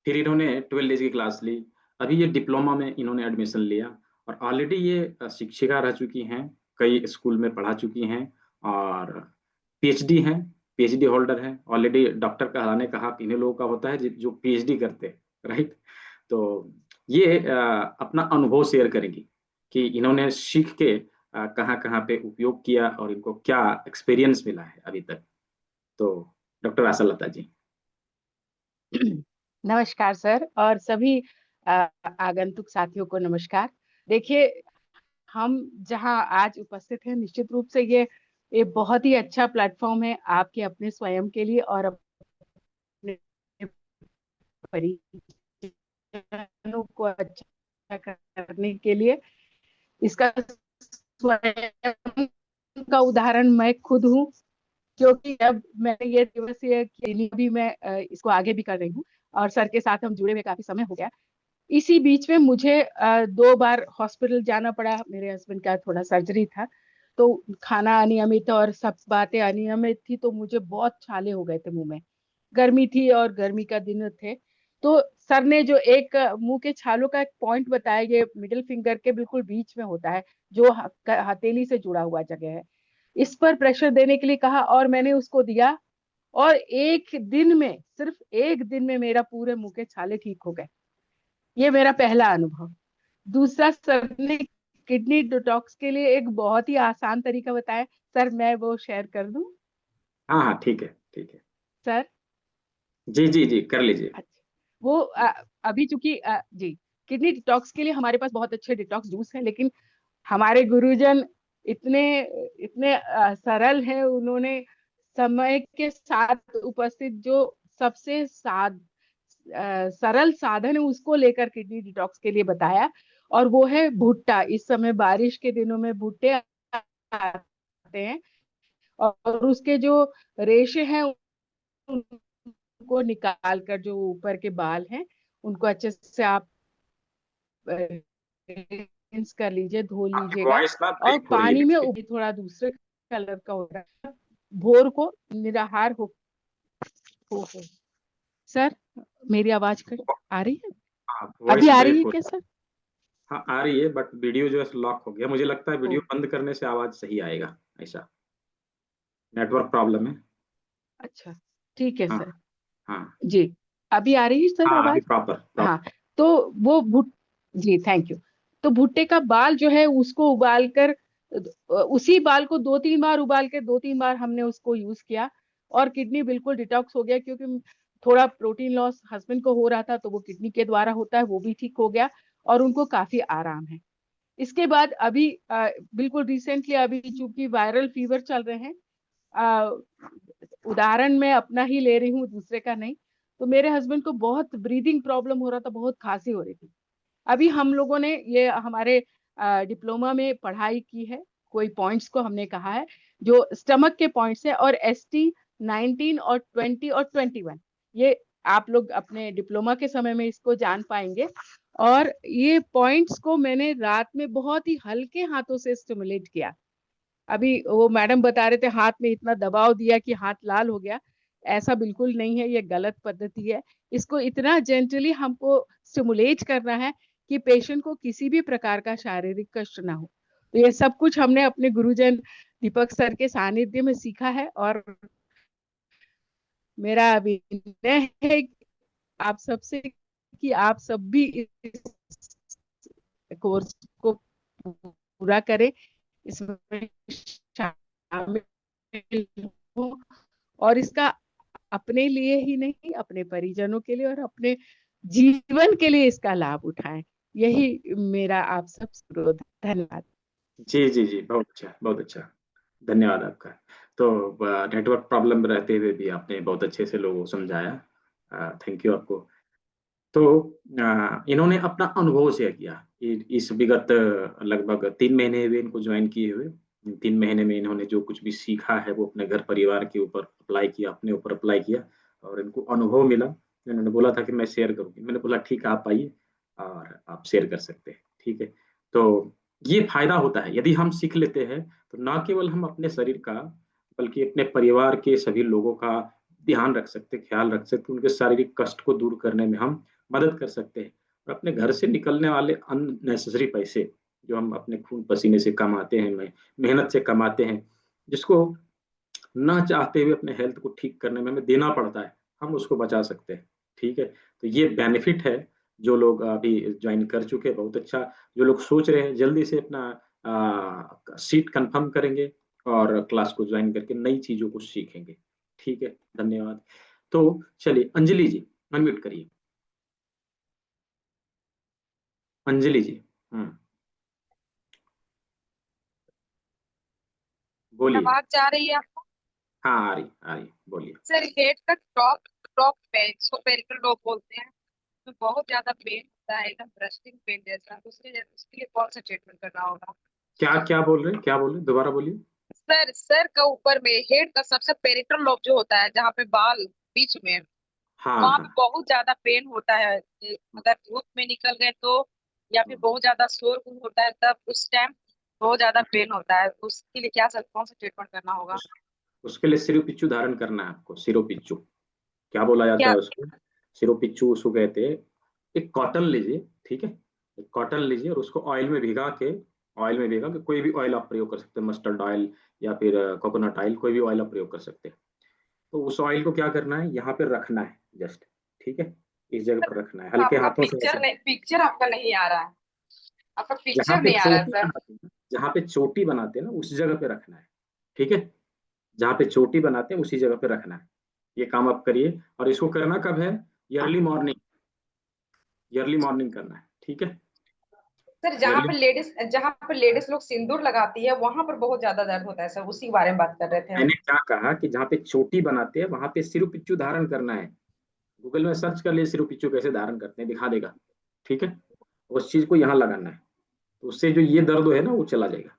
फिर इन्होंने 12 डेज की क्लास ली, अभी ये डिप्लोमा में इन्होंने एडमिशन लिया, और ऑलरेडी ये शिक्षिका रह चुकी हैं, कई स्कूल में पढ़ा चुकी हैं, और पीएचडी हैं, पीएचडी होल्डर हैं ऑलरेडी। डॉक्टर कहलाने का हक इन्हीं लोगों का होता है जो पीएचडी करते हैं। राइट। तो ये अपना अनुभव शेयर करेंगी कि इन्होंने सीख के कहाँ कहाँ पे उपयोग किया और इनको क्या एक्सपीरियंस मिला है अभी तक। तो डॉक्टर आशा लता जी। नमस्कार सर, और सभी आगंतुक साथियों को नमस्कार। देखिए, हम जहां आज उपस्थित हैं, निश्चित रूप से ये बहुत ही अच्छा प्लेटफॉर्म है आपके अपने स्वयं के लिए और अपने परिजनों को अच्छा करने के लिए। इसका स्वयं का उदाहरण मैं खुद हूँ, क्योंकि अब मैंने ये दिवसीय भी मैं इसको आगे भी कर रही हूँ, और सर के साथ हम जुड़े हुए काफी समय हो गया। इसी बीच में मुझे 2 बार हॉस्पिटल जाना पड़ा। मेरे हस्बैंड का थोड़ा सर्जरी था, तो खाना अनियमित और सब बातें अनियमित थी, तो मुझे बहुत छाले हो गए थे मुंह में। गर्मी थी और गर्मी का दिन थे, तो सर ने जो एक मुंह के छालों का एक पॉइंट बताया, ये मिडिल फिंगर के बिल्कुल बीच में होता है, जो हथेली से जुड़ा हुआ जगह है, इस पर प्रेशर देने के लिए कहा, और मैंने उसको दिया। और एक दिन में, सिर्फ एक दिन में मेरा पूरे मुंह के छाले ठीक हो गए। ये मेरा पहला अनुभव। दूसरा, सर ने किडनी डिटॉक्स के लिए एक बहुत ही आसान तरीका बताया। सर, मैं वो शेयर कर दूं? हाँ हाँ, ठीक है, ठीक है। सर, जी जी जी, कर लीजिए। अच्छा, वो अभी चूंकि जी किडनी डिटॉक्स के लिए हमारे पास बहुत अच्छे डिटॉक्स जूस है, लेकिन हमारे गुरुजन इतने इतने सरल हैं, उन्होंने समय के साथ उपस्थित जो सबसे सरल साधन है उसको लेकर किडनी डिटॉक्स के लिए बताया, और वो है भुट्टा। इस समय बारिश के दिनों में भुट्टे आते हैं, और उसके जो रेशे हैं उनको निकाल कर, जो ऊपर के बाल हैं उनको अच्छे से आप रिंस कर लीजिए, धो आपकी लीजिएगा, वॉइस ना और ब्रेक हो रही है पानी बीच में बीच। थोड़ा दूसरे कलर का होता है, भोर को निराहार हो। सर मेरी आवाज आ रही है? हाँ, अभी वॉइस आ रही ब्रेक है हो क्या रही सर? है। हाँ आ रही है, बट वीडियो जो है लॉक हो गया। मुझे लगता है ओ, वीडियो बंद करने से आवाज सही आएगा, ऐसा नेटवर्क प्रॉब्लम है। अच्छा ठीक है हाँ सर। हाँ जी अभी आ रही है सर हाँ, अभी आवाज? प्रॉपर। हाँ, तो वो जी थैंक यू। तो भुट्टे का बाल जो है उसको उबाल कर, उसी बाल को 2-3 बार उबाल के 2-3 बार हमने उसको यूज किया, और किडनी बिल्कुल डिटॉक्स हो गया, क्योंकि थोड़ा प्रोटीन लॉस हस्बैंड को हो रहा था, तो वो किडनी के द्वारा होता है, वो भी ठीक हो गया, और उनको काफी आराम है। इसके बाद अभी बिल्कुल रिसेंटली, अभी चूंकि वायरल फीवर चल रहे हैं, उदाहरण मैं अपना ही ले रही हूँ, दूसरे का नहीं, तो मेरे हस्बैंड को बहुत ब्रीदिंग प्रॉब्लम हो रहा था, बहुत खांसी हो रही थी। अभी हम लोगों ने ये हमारे डिप्लोमा में पढ़ाई की है, कोई पॉइंट्स को हमने कहा है, जो स्टमक के पॉइंट्स है, और ST19 और 20 और 21, ये आप लोग अपने डिप्लोमा के समय में इसको जान पाएंगे। और ये पॉइंट्स को मैंने रात में बहुत ही हल्के हाथों से स्टिमुलेट किया। अभी वो मैडम बता रहे थे हाथ में इतना दबाव दिया कि हाथ लाल हो गया, ऐसा बिल्कुल नहीं है, ये गलत पद्धति है। इसको इतना जेंटली हमको स्टिमुलेट करना है कि पेशेंट को किसी भी प्रकार का शारीरिक कष्ट ना हो। तो ये सब कुछ हमने अपने गुरुजन दीपक सर के सानिध्य में सीखा है, और मेरा अभिनय है आप सबसे कि आप सब भी इस कोर्स को पूरा करें, इसमें शामिल हो, और इसका अपने लिए ही नहीं, अपने परिजनों के लिए और अपने जीवन के लिए इसका लाभ उठाएं। यही मेरा आप सब से धन्यवाद। जी जी जी, बहुत अच्छा बहुत अच्छा, धन्यवाद आपका। तो नेटवर्क प्रॉब्लम रहते हुए भी आपने बहुत अच्छे से लोगों को समझाया, थैंक यू आपको। तो इन्होंने अपना अनुभव शेयर किया। इस विगत लगभग 3 महीने हुए इनको ज्वाइन किए हुए। 3 महीने में इन्होंने जो कुछ भी सीखा है वो अपने घर परिवार के ऊपर अप्लाई किया, अपने ऊपर अप्लाई किया, और इनको अनुभव मिला। इन्होंने बोला था कि मैं शेयर करूंगी, मैंने बोला ठीक है आप आइए और आप शेयर कर सकते हैं, ठीक है। तो ये फायदा होता है यदि हम सीख लेते हैं, तो ना केवल हम अपने शरीर का बल्कि अपने परिवार के सभी लोगों का ध्यान रख सकते, ख्याल रख सकते, उनके शारीरिक कष्ट को दूर करने में हम मदद कर सकते हैं। और अपने घर से निकलने वाले अननेसेसरी पैसे जो हम अपने खून पसीने से कमाते हैं, मेहनत से कमाते हैं, जिसको ना चाहते हुए अपने हेल्थ को ठीक करने में हमें देना पड़ता है, हम उसको बचा सकते हैं, ठीक है। तो ये बेनिफिट है। जो लोग अभी ज्वाइन कर चुके हैं बहुत अच्छा, जो लोग सोच रहे हैं जल्दी से अपना सीट कंफर्म करेंगे और क्लास को ज्वाइन करके नई चीजों को सीखेंगे, ठीक है। धन्यवाद। तो चलिए अंजलि जी अनम्यूट करिए। अंजलि जी, बोलिए। आवाज जा रही है आपको? हाँ आ रही, बोलिए। सर हेड का टॉप टॉप पे इसको पेरिफेरल लोब बोलते हैं, तो बहुत ज्यादा पेन होता है, एकदम ब्रस्टिंग पेन जैसा, उसके लिए कौन सा ट्रीटमेंट करना होगा? क्या क्या बोल रहे हैं, दोबारा बोलिए। सर का ऊपर में हेड का सबसे पेरिफेरल लोब जो होता है, जहाँ पे बाल बीच में, हाँ वहां पे हाँ, बहुत ज्यादा पेन होता है। अगर धूप में निकल गए तो, या फिर बहुत ज्यादा शोर होता है तब उस टाइम बहुत ज्यादा पेन होता है, उसके लिए क्या सर कौन सा ट्रीटमेंट करना होगा? उसके लिए सिरोपिच्चू धारण करना है आपको। सिरोपिच्चू क्या बोला जाता क्या? है उसको? सिरोपिच्चू उसको कहते हैं। एक कॉटन लीजिए, ठीक है, एक कॉटन लीजिए और उसको ऑयल में भिगा के, कोई भी ऑयल आप प्रयोग कर सकते हैं, मस्टर्ड ऑयल या फिर कोकोनट ऑयल, कोई भी ऑयल आप प्रयोग कर सकते हैं। तो उस ऑयल को क्या करना है, यहाँ पे रखना है जस्ट, ठीक है, इस जगह पर रखना है, हल्के आपका हाथों से ऐसे। पिक्चर आपका नहीं आ रहा है, आपका जहाँ पिक्चर पे नहीं आ रहा है चोटी सर। बनाते हैं, जहाँ पे चोटी बनाते हैं ना उस जगह पे रखना है, ठीक है, जहाँ पे चोटी बनाते हैं उसी जगह पे रखना है। ये काम आप करिए। और इसको करना कब है? ये अर्ली मॉर्निंग, अर्ली मॉर्निंग करना है, ठीक है। सर जहाँ पर लेडीज लोग सिंदूर लगाती है वहां पर बहुत ज्यादा दर्द होता है सर, उसी के बारे में बात कर रहे थे हम। मैंने क्या कहा कि जहाँ पे चोटी बनाते हैं वहां पे सिरुपिच्चू धारण करना है। गूगल में सर्च कर लिए सिरुपिच्चू कैसे धारण करते हैं, दिखा देगा, ठीक है। उस चीज को यहाँ लगाना है, तो उससे जो ये दर्द है ना वो चला जाएगा,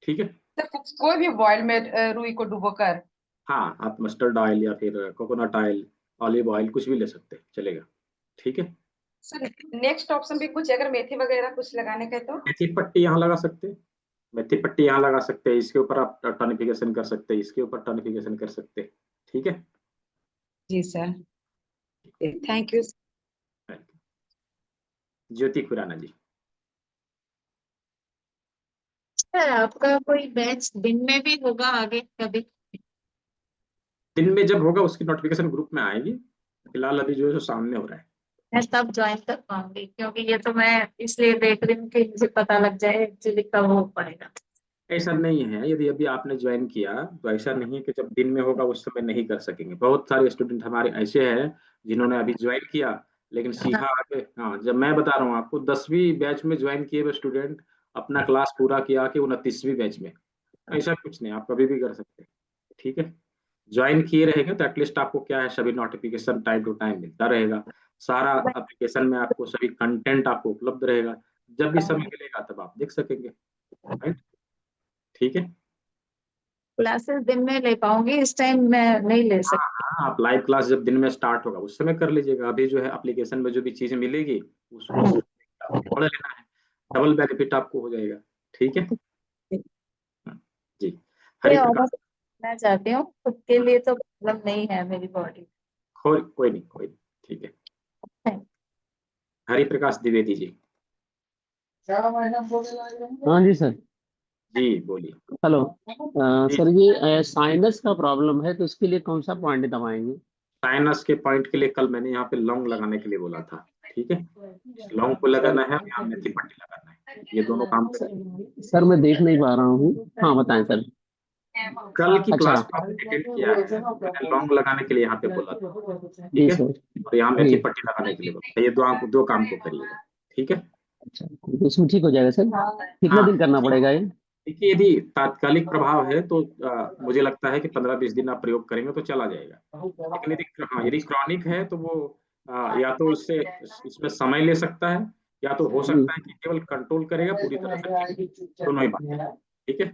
ठीक है। सर कोई भी बॉयल में रुई को डुबो कर। हाँ, आप मस्टर्ड ऑयल या फिर कोकोनट ऑयल, ऑलिव ऑयल कुछ भी ले सकते हैं, चलेगा, ठीक है। सर नेक्स्ट ऑप्शन भी कुछ, अगर मेथी वगैरह कुछ लगाने का है तो? मेथी पट्टी यहाँ लगा सकते हैं, मेथी पट्टी यहाँ लगा सकते हैं, इसके ऊपर आप टॉनिफिकेशन कर सकते हैं, इसके ऊपर टॉनिफिकेशन कर सकते हैं, ठीक है। जी sir, thank you. Jyoti Khurana ji. Sir आपका कोई बैच दिन में भी होगा आगे कभी? दिन में जब होगा उसकी नोटिफिकेशन ग्रुप में आएगी, फिलहाल अभी जो है सामने हो रहा है। मैं तब ज्वाइन कर पाऊंगी, क्योंकि ये तो मैं इसलिए देख रही हूँ कि मुझे पता लग जाए एक्चुअली कब हो पाएगा। ऐसा नहीं है, यदि अभी आपने ज्वाइन किया तो ऐसा नहीं है कि जब दिन में होगा उस समय नहीं कर सकेंगे। बहुत सारे स्टूडेंट हमारे ऐसे हैं जिन्होंने अभी ज्वाइन किया लेकिन सीखा आगे। हाँ, जब मैं बता रहा हूँ आपको 10वीं बैच में ज्वाइन किए हुए स्टूडेंट अपना क्लास पूरा किया कि 29वीं बैच में, ऐसा कुछ नहीं, आप कभी भी कर सकते हैं, ठीक है। ज्वाइन किए रहेंगे तो एटलीस्ट आपको क्या है, सभी नोटिफिकेशन टाइम टू टाइम मिलता रहेगा, सारा एप्लीकेशन में आपको सभी कंटेंट आपको उपलब्ध रहेगा, जब भी समय मिलेगा तब आप देख सकेंगे, राइट, ठीक है। क्लासेस दिन में ले पाऊंगी, इस टाइम मैं नहीं ले हाँ सकती। हाँ, आप लाइव क्लास जब दिन में स्टार्ट होगा उस समय कर लीजिएगा। अभी जो है एप्लीकेशन में जो भी चीजें मिलेगी उसको आपको पढ़ लेना है, डबल बेनिफिट आपको हो जाएगा, ठीक है। जी, ये हरिप्रकाश। ऑर्डर मैं चाहती हूँ, खुद के लिए तो प्रॉब्लम नहीं है मेरी बॉडी। कोई नहीं, कोई नहीं, ठीक है। हरिप्रकाश द्विवेदी जी। हाँ जी सर। जी बोलिए। हेलो। जी, सर ये साइनस का प्रॉब्लम है तो इसके लिए कौन सा पॉइंट दबाएंगे? साइनस के पॉइंट के लिए कल मैंने यहाँ पे लौंग लगाने के लिए बोला था, ठीक है। इस लौंग को लगाना है और यहाँ मेथी पट्टी लगाना है, ये दोनों काम करेंगे। सर मैं देख नहीं पा रहा हूँ, हाँ बताएं सर। कल की अच्छा। क्लास को आपने अटेंड किया है, मैंने लौंग लगाने के लिए यहाँ पे बोला था, जी ठीक है, सर। और यहाँ जी। मेथी पट्टी लगाने के लिए बोला था, ये दो काम को करिएगा, ठीक है। अच्छा, तो इसमें ठीक हो जाएगा सर? कितना हाँ, दिन करना पड़ेगा ये? देखिए यदि तात्कालिक प्रभाव है तो मुझे लगता है कि 15-20 दिन आप प्रयोग करेंगे तो चला जाएगा, लेकिन यदि क्रॉनिक है तो वो या तो इससे इसमें समय ले सकता है, या तो हो जी। सकता है कि केवल कंट्रोल करेगा, पूरी तरह से ठीक, दोनों ही बात है, ठीक है।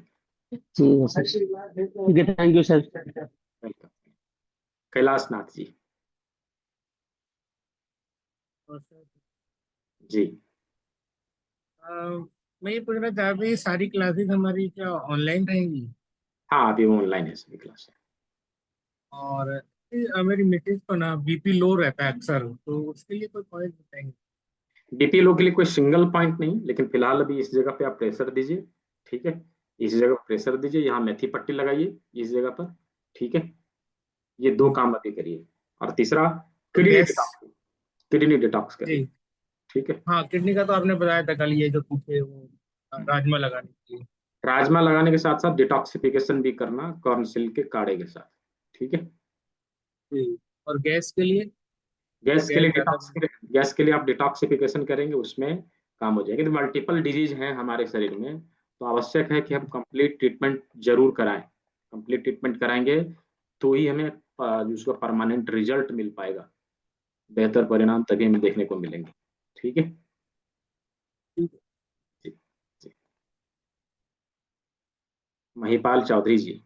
ठीक है सर, ठीक है, thank you sir. Welcome. Kailash Nath ji. जी, मैं ये पूछना चाह रहा था, ये सारी क्लासेस हमारी क्या ऑनलाइन रहेंगी? हाँ अभी ऑनलाइन है सभी क्लास। और मेरी मिसेज को ना बीपी लो रहता है अक्सर, तो उसके लिए कोई पॉइंट बताएंगे? बीपी लो के लिए कोई सिंगल पॉइंट नहीं, लेकिन फिलहाल अभी इस जगह पे आप प्रेशर दीजिए, ठीक है। इस जगह प्रेशर दीजिए, यहाँ मेथी पट्टी लगाइए इस जगह पर, ठीक है। ये दो काम अभी करिए, और तीसरा तो गैस। किडनी डिटॉक्स करिए, जी ठीक है। हाँ, किडनी का तो आपने बताया था कल, ये जो पूछे वो राजमा लगाने के लिए। राजमा लगाने के साथ साथ डिटॉक्सिफिकेशन भी करना कॉर्नसिल के काढ़े के साथ, ठीक है। जी, और गैस के लिए? गैस ज्यादा। गैस के लिए आप डिटॉक्सिफिकेशन करेंगे, उसमें काम हो जाएगा। तो मल्टीपल डिजीज हैं हमारे शरीर में, तो आवश्यक है कि हम कंप्लीट ट्रीटमेंट जरूर कराएं। कंप्लीट ट्रीटमेंट कराएंगे तो ही हमें उसका परमानेंट रिजल्ट मिल पाएगा, बेहतर परिणाम तभी हमें देखने को मिलेंगे, ठीक है। जी, जी। महिपाल चौधरी जी।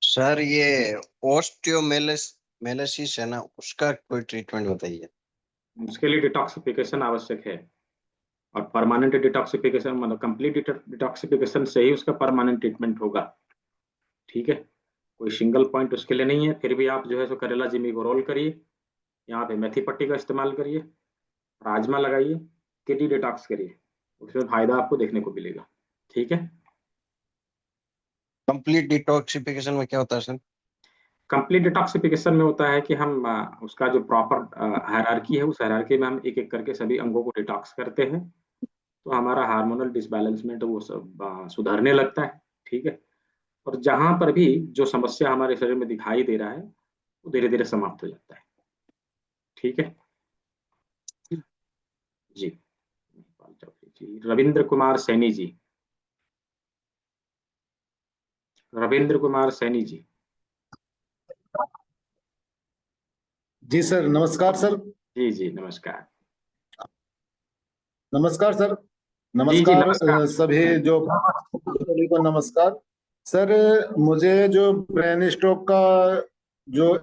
सर ये ओस्टियोमेलेसिस है ना, उसका कोई ट्रीटमेंट बताइए। उसके लिए डिटॉक्सिफिकेशन आवश्यक है, और परमानेंट डिटॉक्सिफिकेशन मतलब कंप्लीट डिटॉक्सिफिकेशन से ही उसका परमानेंट ट्रीटमेंट होगा, ठीक है। कोई सिंगल पॉइंट उसके लिए नहीं है। फिर भी आप जो है सो करेला जिमी को रोल करिए, यहाँ पे मेथी पट्टी का इस्तेमाल करिए, राजमा लगाइए, किडनी डिटॉक्स करिए, उसमें फायदा आपको देखने को मिलेगा, ठीक है। कंप्लीट डिटॉक्सिफिकेशन में क्या होता है सर? कंप्लीट डिटॉक्सिफिकेशन में होता है कि हम उसका जो प्रॉपर हायरार्की है, उस हायरार्की में हम एक एक करके सभी अंगों को डिटॉक्स करते हैं, तो हमारा हार्मोनल डिसबैलेंसमेंट वो सब सुधरने लगता है, ठीक है। और जहां पर भी जो समस्या हमारे शरीर में दिखाई दे रहा है वो धीरे धीरे समाप्त हो जाता है, ठीक है। जी, महिपाल चौधरी जी। रविंद्र कुमार सैनी जी। रविंद्र कुमार सैनी जी। जी सर, नमस्कार सर। जी जी नमस्कार। नमस्कार सर। जी जी नमस्कार नमस्कार। सभी जो सभी को नमस्कार। सर मुझे जो ब्रेन स्ट्रोक का जो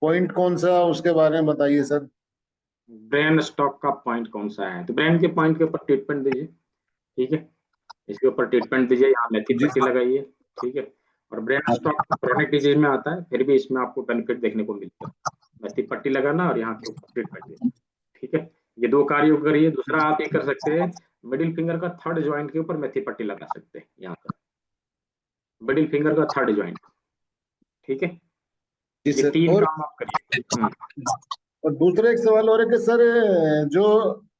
पॉइंट कौन सा उसके बारे में बताइए सर। ब्रेन स्टॉक का पॉइंट कौन सा है? तो ब्रेन के पॉइंट के ऊपर ट्रीटमेंट दीजिए, ठीक है। इसके ऊपर ट्रीटमेंट दीजिए, यहाँ मेथी जी पट्टी लगाइए, ठीक है। और ब्रेन स्टॉक क्रोनिक डिजीज में आता है, फिर भी इसमें आपको बेनिफिट देखने को मिलेगा। मेथी पट्टी लगाना और यहाँ के ऊपर ट्रीटमेंट देना, ठीक है। ये 2 कार्य करिए। दूसरा आप ये कर सकते हैं, मिडिल फिंगर का 3rd ज्वाइंट के ऊपर मेथी पट्टी लगा सकते हैं, यहाँ पर मिडिल फिंगर का 3rd ज्वाइंट, ठीक है। जी ये सर। 3 काम आप करिए। और दूसरा एक सवाल और है कि सर जो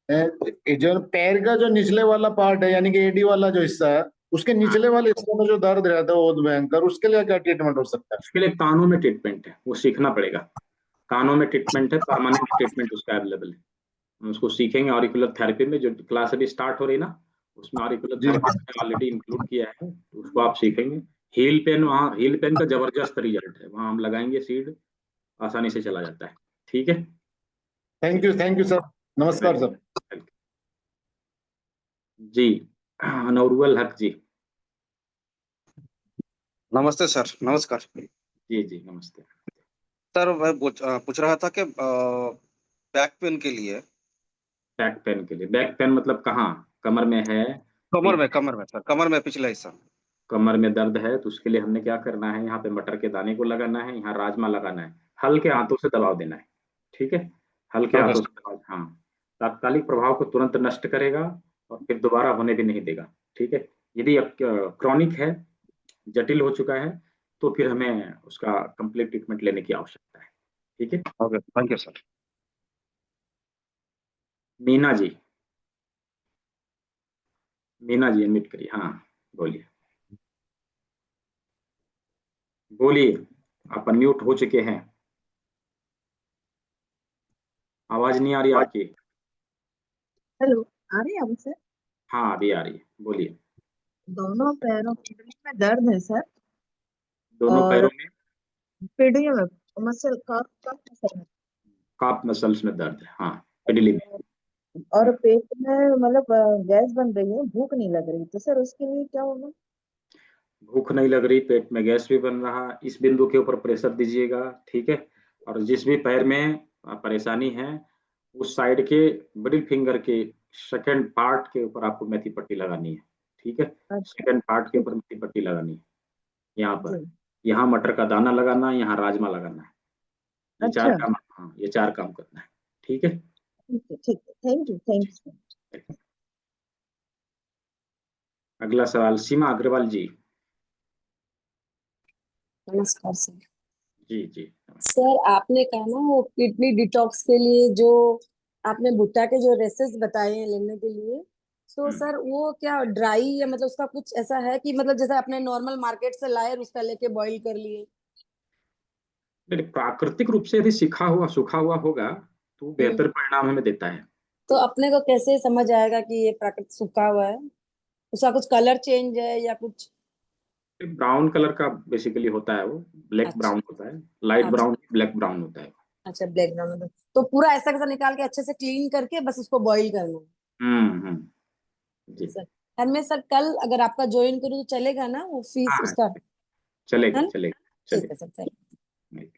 जो पैर का जो निचले वाला पार्ट है यानी कि एडी वाला जो हिस्सा है, उसके निचले वाले हिस्से में जो दर्द रहता है बहुत भयंकर, उसके लिए क्या ट्रीटमेंट हो सकता है? उसके लिए कानों में ट्रीटमेंट है, वो सीखना पड़ेगा। कानों में ट्रीटमेंट है, परमानेंट ट्रीटमेंट उसका अवेलेबल है। हम उसको सीखेंगे ऑरिकुलर थेरेपी में, जो क्लास अभी स्टार्ट हो रही ना, उसमें ऑरिकुलर जी थेरेपी मैंने ऑलरेडी इंक्लूड किया है, तो उसको आप सीखेंगे। हील पेन, वहाँ हील पेन का जबरदस्त रिजल्ट है, वहाँ हम लगाएंगे सीड, आसानी से चला जाता है, ठीक है। Thank you sir. नमस्कार सर। जी, अनौरुल हक जी। नमस्ते सर। नमस्कार। जी जी नमस्ते। सर मैं पूछ रहा था कि बैक पेन के लिए। बैक पेन के लिए? बैक पेन मतलब कहाँ? कमर में है? कमर में सर, कमर में पिछला हिस्सा। कमर में दर्द है तो उसके लिए हमने क्या करना है, यहाँ पे मटर के दाने को लगाना है, यहाँ राजमा लगाना है, हल्के हाथों से दबाव देना है, ठीक है। हल्के ओके हाथों से दबाव, हाँ। तात्कालिक प्रभाव को तुरंत नष्ट करेगा और फिर दोबारा होने भी नहीं देगा, ठीक है। यदि क्रॉनिक है, जटिल हो चुका है, तो फिर हमें उसका कंप्लीट ट्रीटमेंट लेने की आवश्यकता है, ठीक है। Okay, thank you sir. Meena ji. Meena ji unmute करिए, हाँ बोलिए। बोलिए, आप अनम्यूट हो चुके हैं। आवाज नहीं आ रही आपकी। हेलो, आ रही है अब सर? हाँ अभी आ रही है, बोलिए। दोनों पैरों में दर्द है सर। दोनों और पैरों में? पीढ़ियों में मसल काफ काफ मसल है। काफ मसल्स में दर्द है, हाँ, पिडली में। और पेट में मतलब गैस बन रही है, भूख नहीं लग रही, तो सर उसके लिए क्या होगा? भूख नहीं लग रही, पेट में गैस भी बन रहा, इस बिंदु के ऊपर प्रेशर दीजिएगा, ठीक है। और जिस भी पैर में परेशानी है, उस साइड के मिडिल फिंगर के 2nd पार्ट के ऊपर आपको मेथी पट्टी लगानी है, ठीक है। अच्छा। 2nd पार्ट के ऊपर मेथी पट्टी लगानी है, यहाँ पर। जी। यहाँ मटर का दाना लगाना है, यहाँ राजमा लगाना है। ये 4 अच्छा। काम, हाँ ये 4 काम करना है, ठीक है। ठीक है, थैंक यू। अगला सवाल सीमा अग्रवाल जी। नमस्कार सर। जी जी सर आपने कहा ना वो किडनी डिटॉक्स के लिए जो आपने भुट्टा के जो रेसेस बताए हैं लेने के लिए, तो सर वो क्या ड्राई या मतलब उसका कुछ ऐसा है कि मतलब जैसे आपने नॉर्मल मार्केट से लाए और उसका लेके बॉईल कर लिए? प्राकृतिक रूप से यदि सूखा हुआ होगा तो बेहतर परिणाम हमें देता है। तो अपने को कैसे समझ आएगा कि ये प्राकृतिक सूखा हुआ है? उसका कुछ कलर चेंज है या कुछ? ब्राउन कलर का बेसिकली होता है वो, ब्लैक अच्छा। ब्राउन होता है, लाइट अच्छा। ब्राउन ब्लैक ब्राउन होता है। अच्छा, ब्लैक ब्राउन। तो पूरा ऐसा कैसा निकाल के अच्छे से क्लीन करके बस उसको बॉईल करना है? जी सर और मैं सर कल अगर आपका ज्वाइन करूँ तो चलेगा ना वो फीस हाँ उसका? चलेगा है ना? चलेगा ठीक है चलेगा। सर, थैंक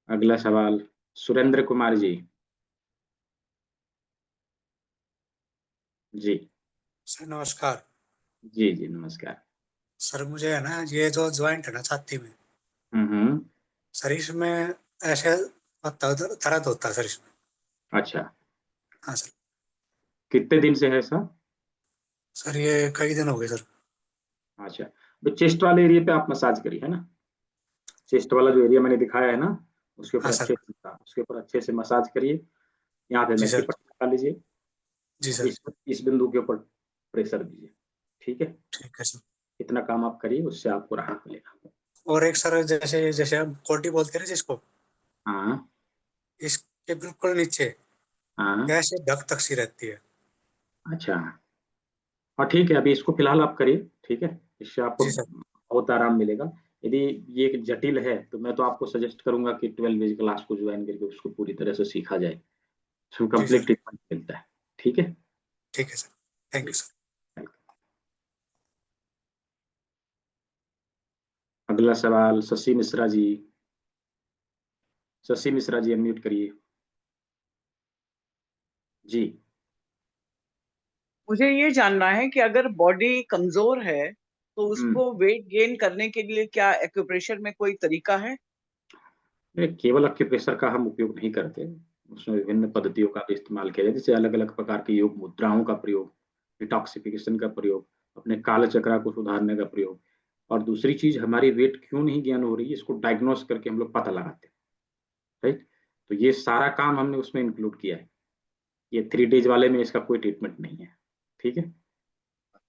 अगला सवाल सुरेंद्र कुमार जी। जी सर नमस्कार। जी जी नमस्कार। सर मुझे है ना ये जो ज्वाइंट है ना छाती में, हम्म। सर इसमें ऐसे दर्द होता है सर इसमें। अच्छा, हाँ सर। कितने दिन से है ऐसा? सर ये कई दिन हो गए सर। अच्छा, तो चेस्ट वाले एरिया पे आप मसाज करिए, है ना। चेस्ट वाला जो एरिया मैंने दिखाया है ना, उसके हाँ ऊपर सर। उसके ऊपर अच्छे से मसाज करिए। यहाँ पे जी मेथी सर। पट्टी लगा लीजिए जी और सर। इस बिंदु के ऊपर प्रेशर दीजिए, ठीक है। ठीक है सर। इतना काम आप करिए, उससे आपको राहत मिलेगा। और एक सर जैसे जैसे हम कोटी बोलते हैं ना जिसको, हाँ इसके बिल्कुल नीचे हाँ गैस ये ढक तक सी रहती है। अच्छा, हाँ ठीक है, अभी इसको फिलहाल आप करिए, ठीक है, इससे आपको जी सर। बहुत आराम मिलेगा। यदि ये एक जटिल है तो मैं तो आपको सजेस्ट करूंगा कि 12 बजे क्लास को ज्वाइन करके उसको पूरी तरह से सीखा जाए, उसको जी कंप्लीट सर। ट्रीटमेंट मिलता है। ठीक है, ठीक है सर, थैंक यू सर। अगला सवाल शशि मिश्रा जी। शशि मिश्रा जी अनम्यूट करिए जी। मुझे ये जानना है कि अगर बॉडी कमजोर है तो उसको वेट गेन करने के लिए क्या एक्यूप्रेशर में कोई तरीका है? नहीं, केवल एक्यूप्रेशर का हम उपयोग नहीं करते, उसमें विभिन्न पद्धतियों का भी इस्तेमाल किया जाए, जैसे अलग अलग प्रकार की योग मुद्राओं का प्रयोग, डिटॉक्सिफिकेशन का प्रयोग, अपने काल चक्रा को सुधारने का प्रयोग, और दूसरी चीज हमारी वेट क्यों नहीं गेन हो रही है इसको डायग्नोस करके हम लोग पता लगाते हैं, राइट। तो ये सारा काम हमने उसमें इंक्लूड किया है। ये 3 डेज वाले में इसका कोई ट्रीटमेंट नहीं है, ठीक है।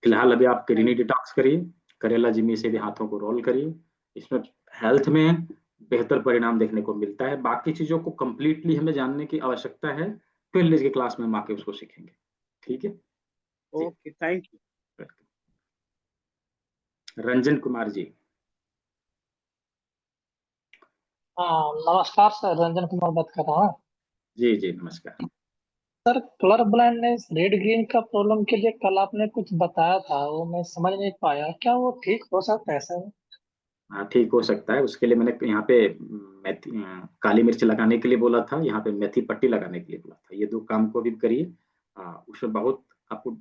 फिलहाल अभी आप किडनी डिटॉक्स करिए, करेला जिमी से भी हाथों को रोल करिए, इसमें हेल्थ में बेहतर परिणाम देखने को मिलता है। बाकी चीजों को कंप्लीटली हमें जानने की आवश्यकता है, 12 डेज की क्लास में हम आके उसको सीखेंगे, ठीक है। Okay, thank you. Ranjan Kumar ji. हाँ नमस्कार सर, रंजन कुमार बात कर रहा हूँ। जी जी नमस्कार। Sir colour blindness red green का प्रॉब्लम के लिए कल आपने कुछ बताया था, वो मैं समझ नहीं पाया, क्या वो ठीक हो सकता है सर? हाँ ठीक हो सकता है, उसके लिए मैंने यहाँ पे मेथी काली मिर्च लगाने के लिए बोला था, यहाँ पे मेथी पट्टी लगाने के लिए बोला था। ये 2 काम को भी करिए, उसमें बहुत आपको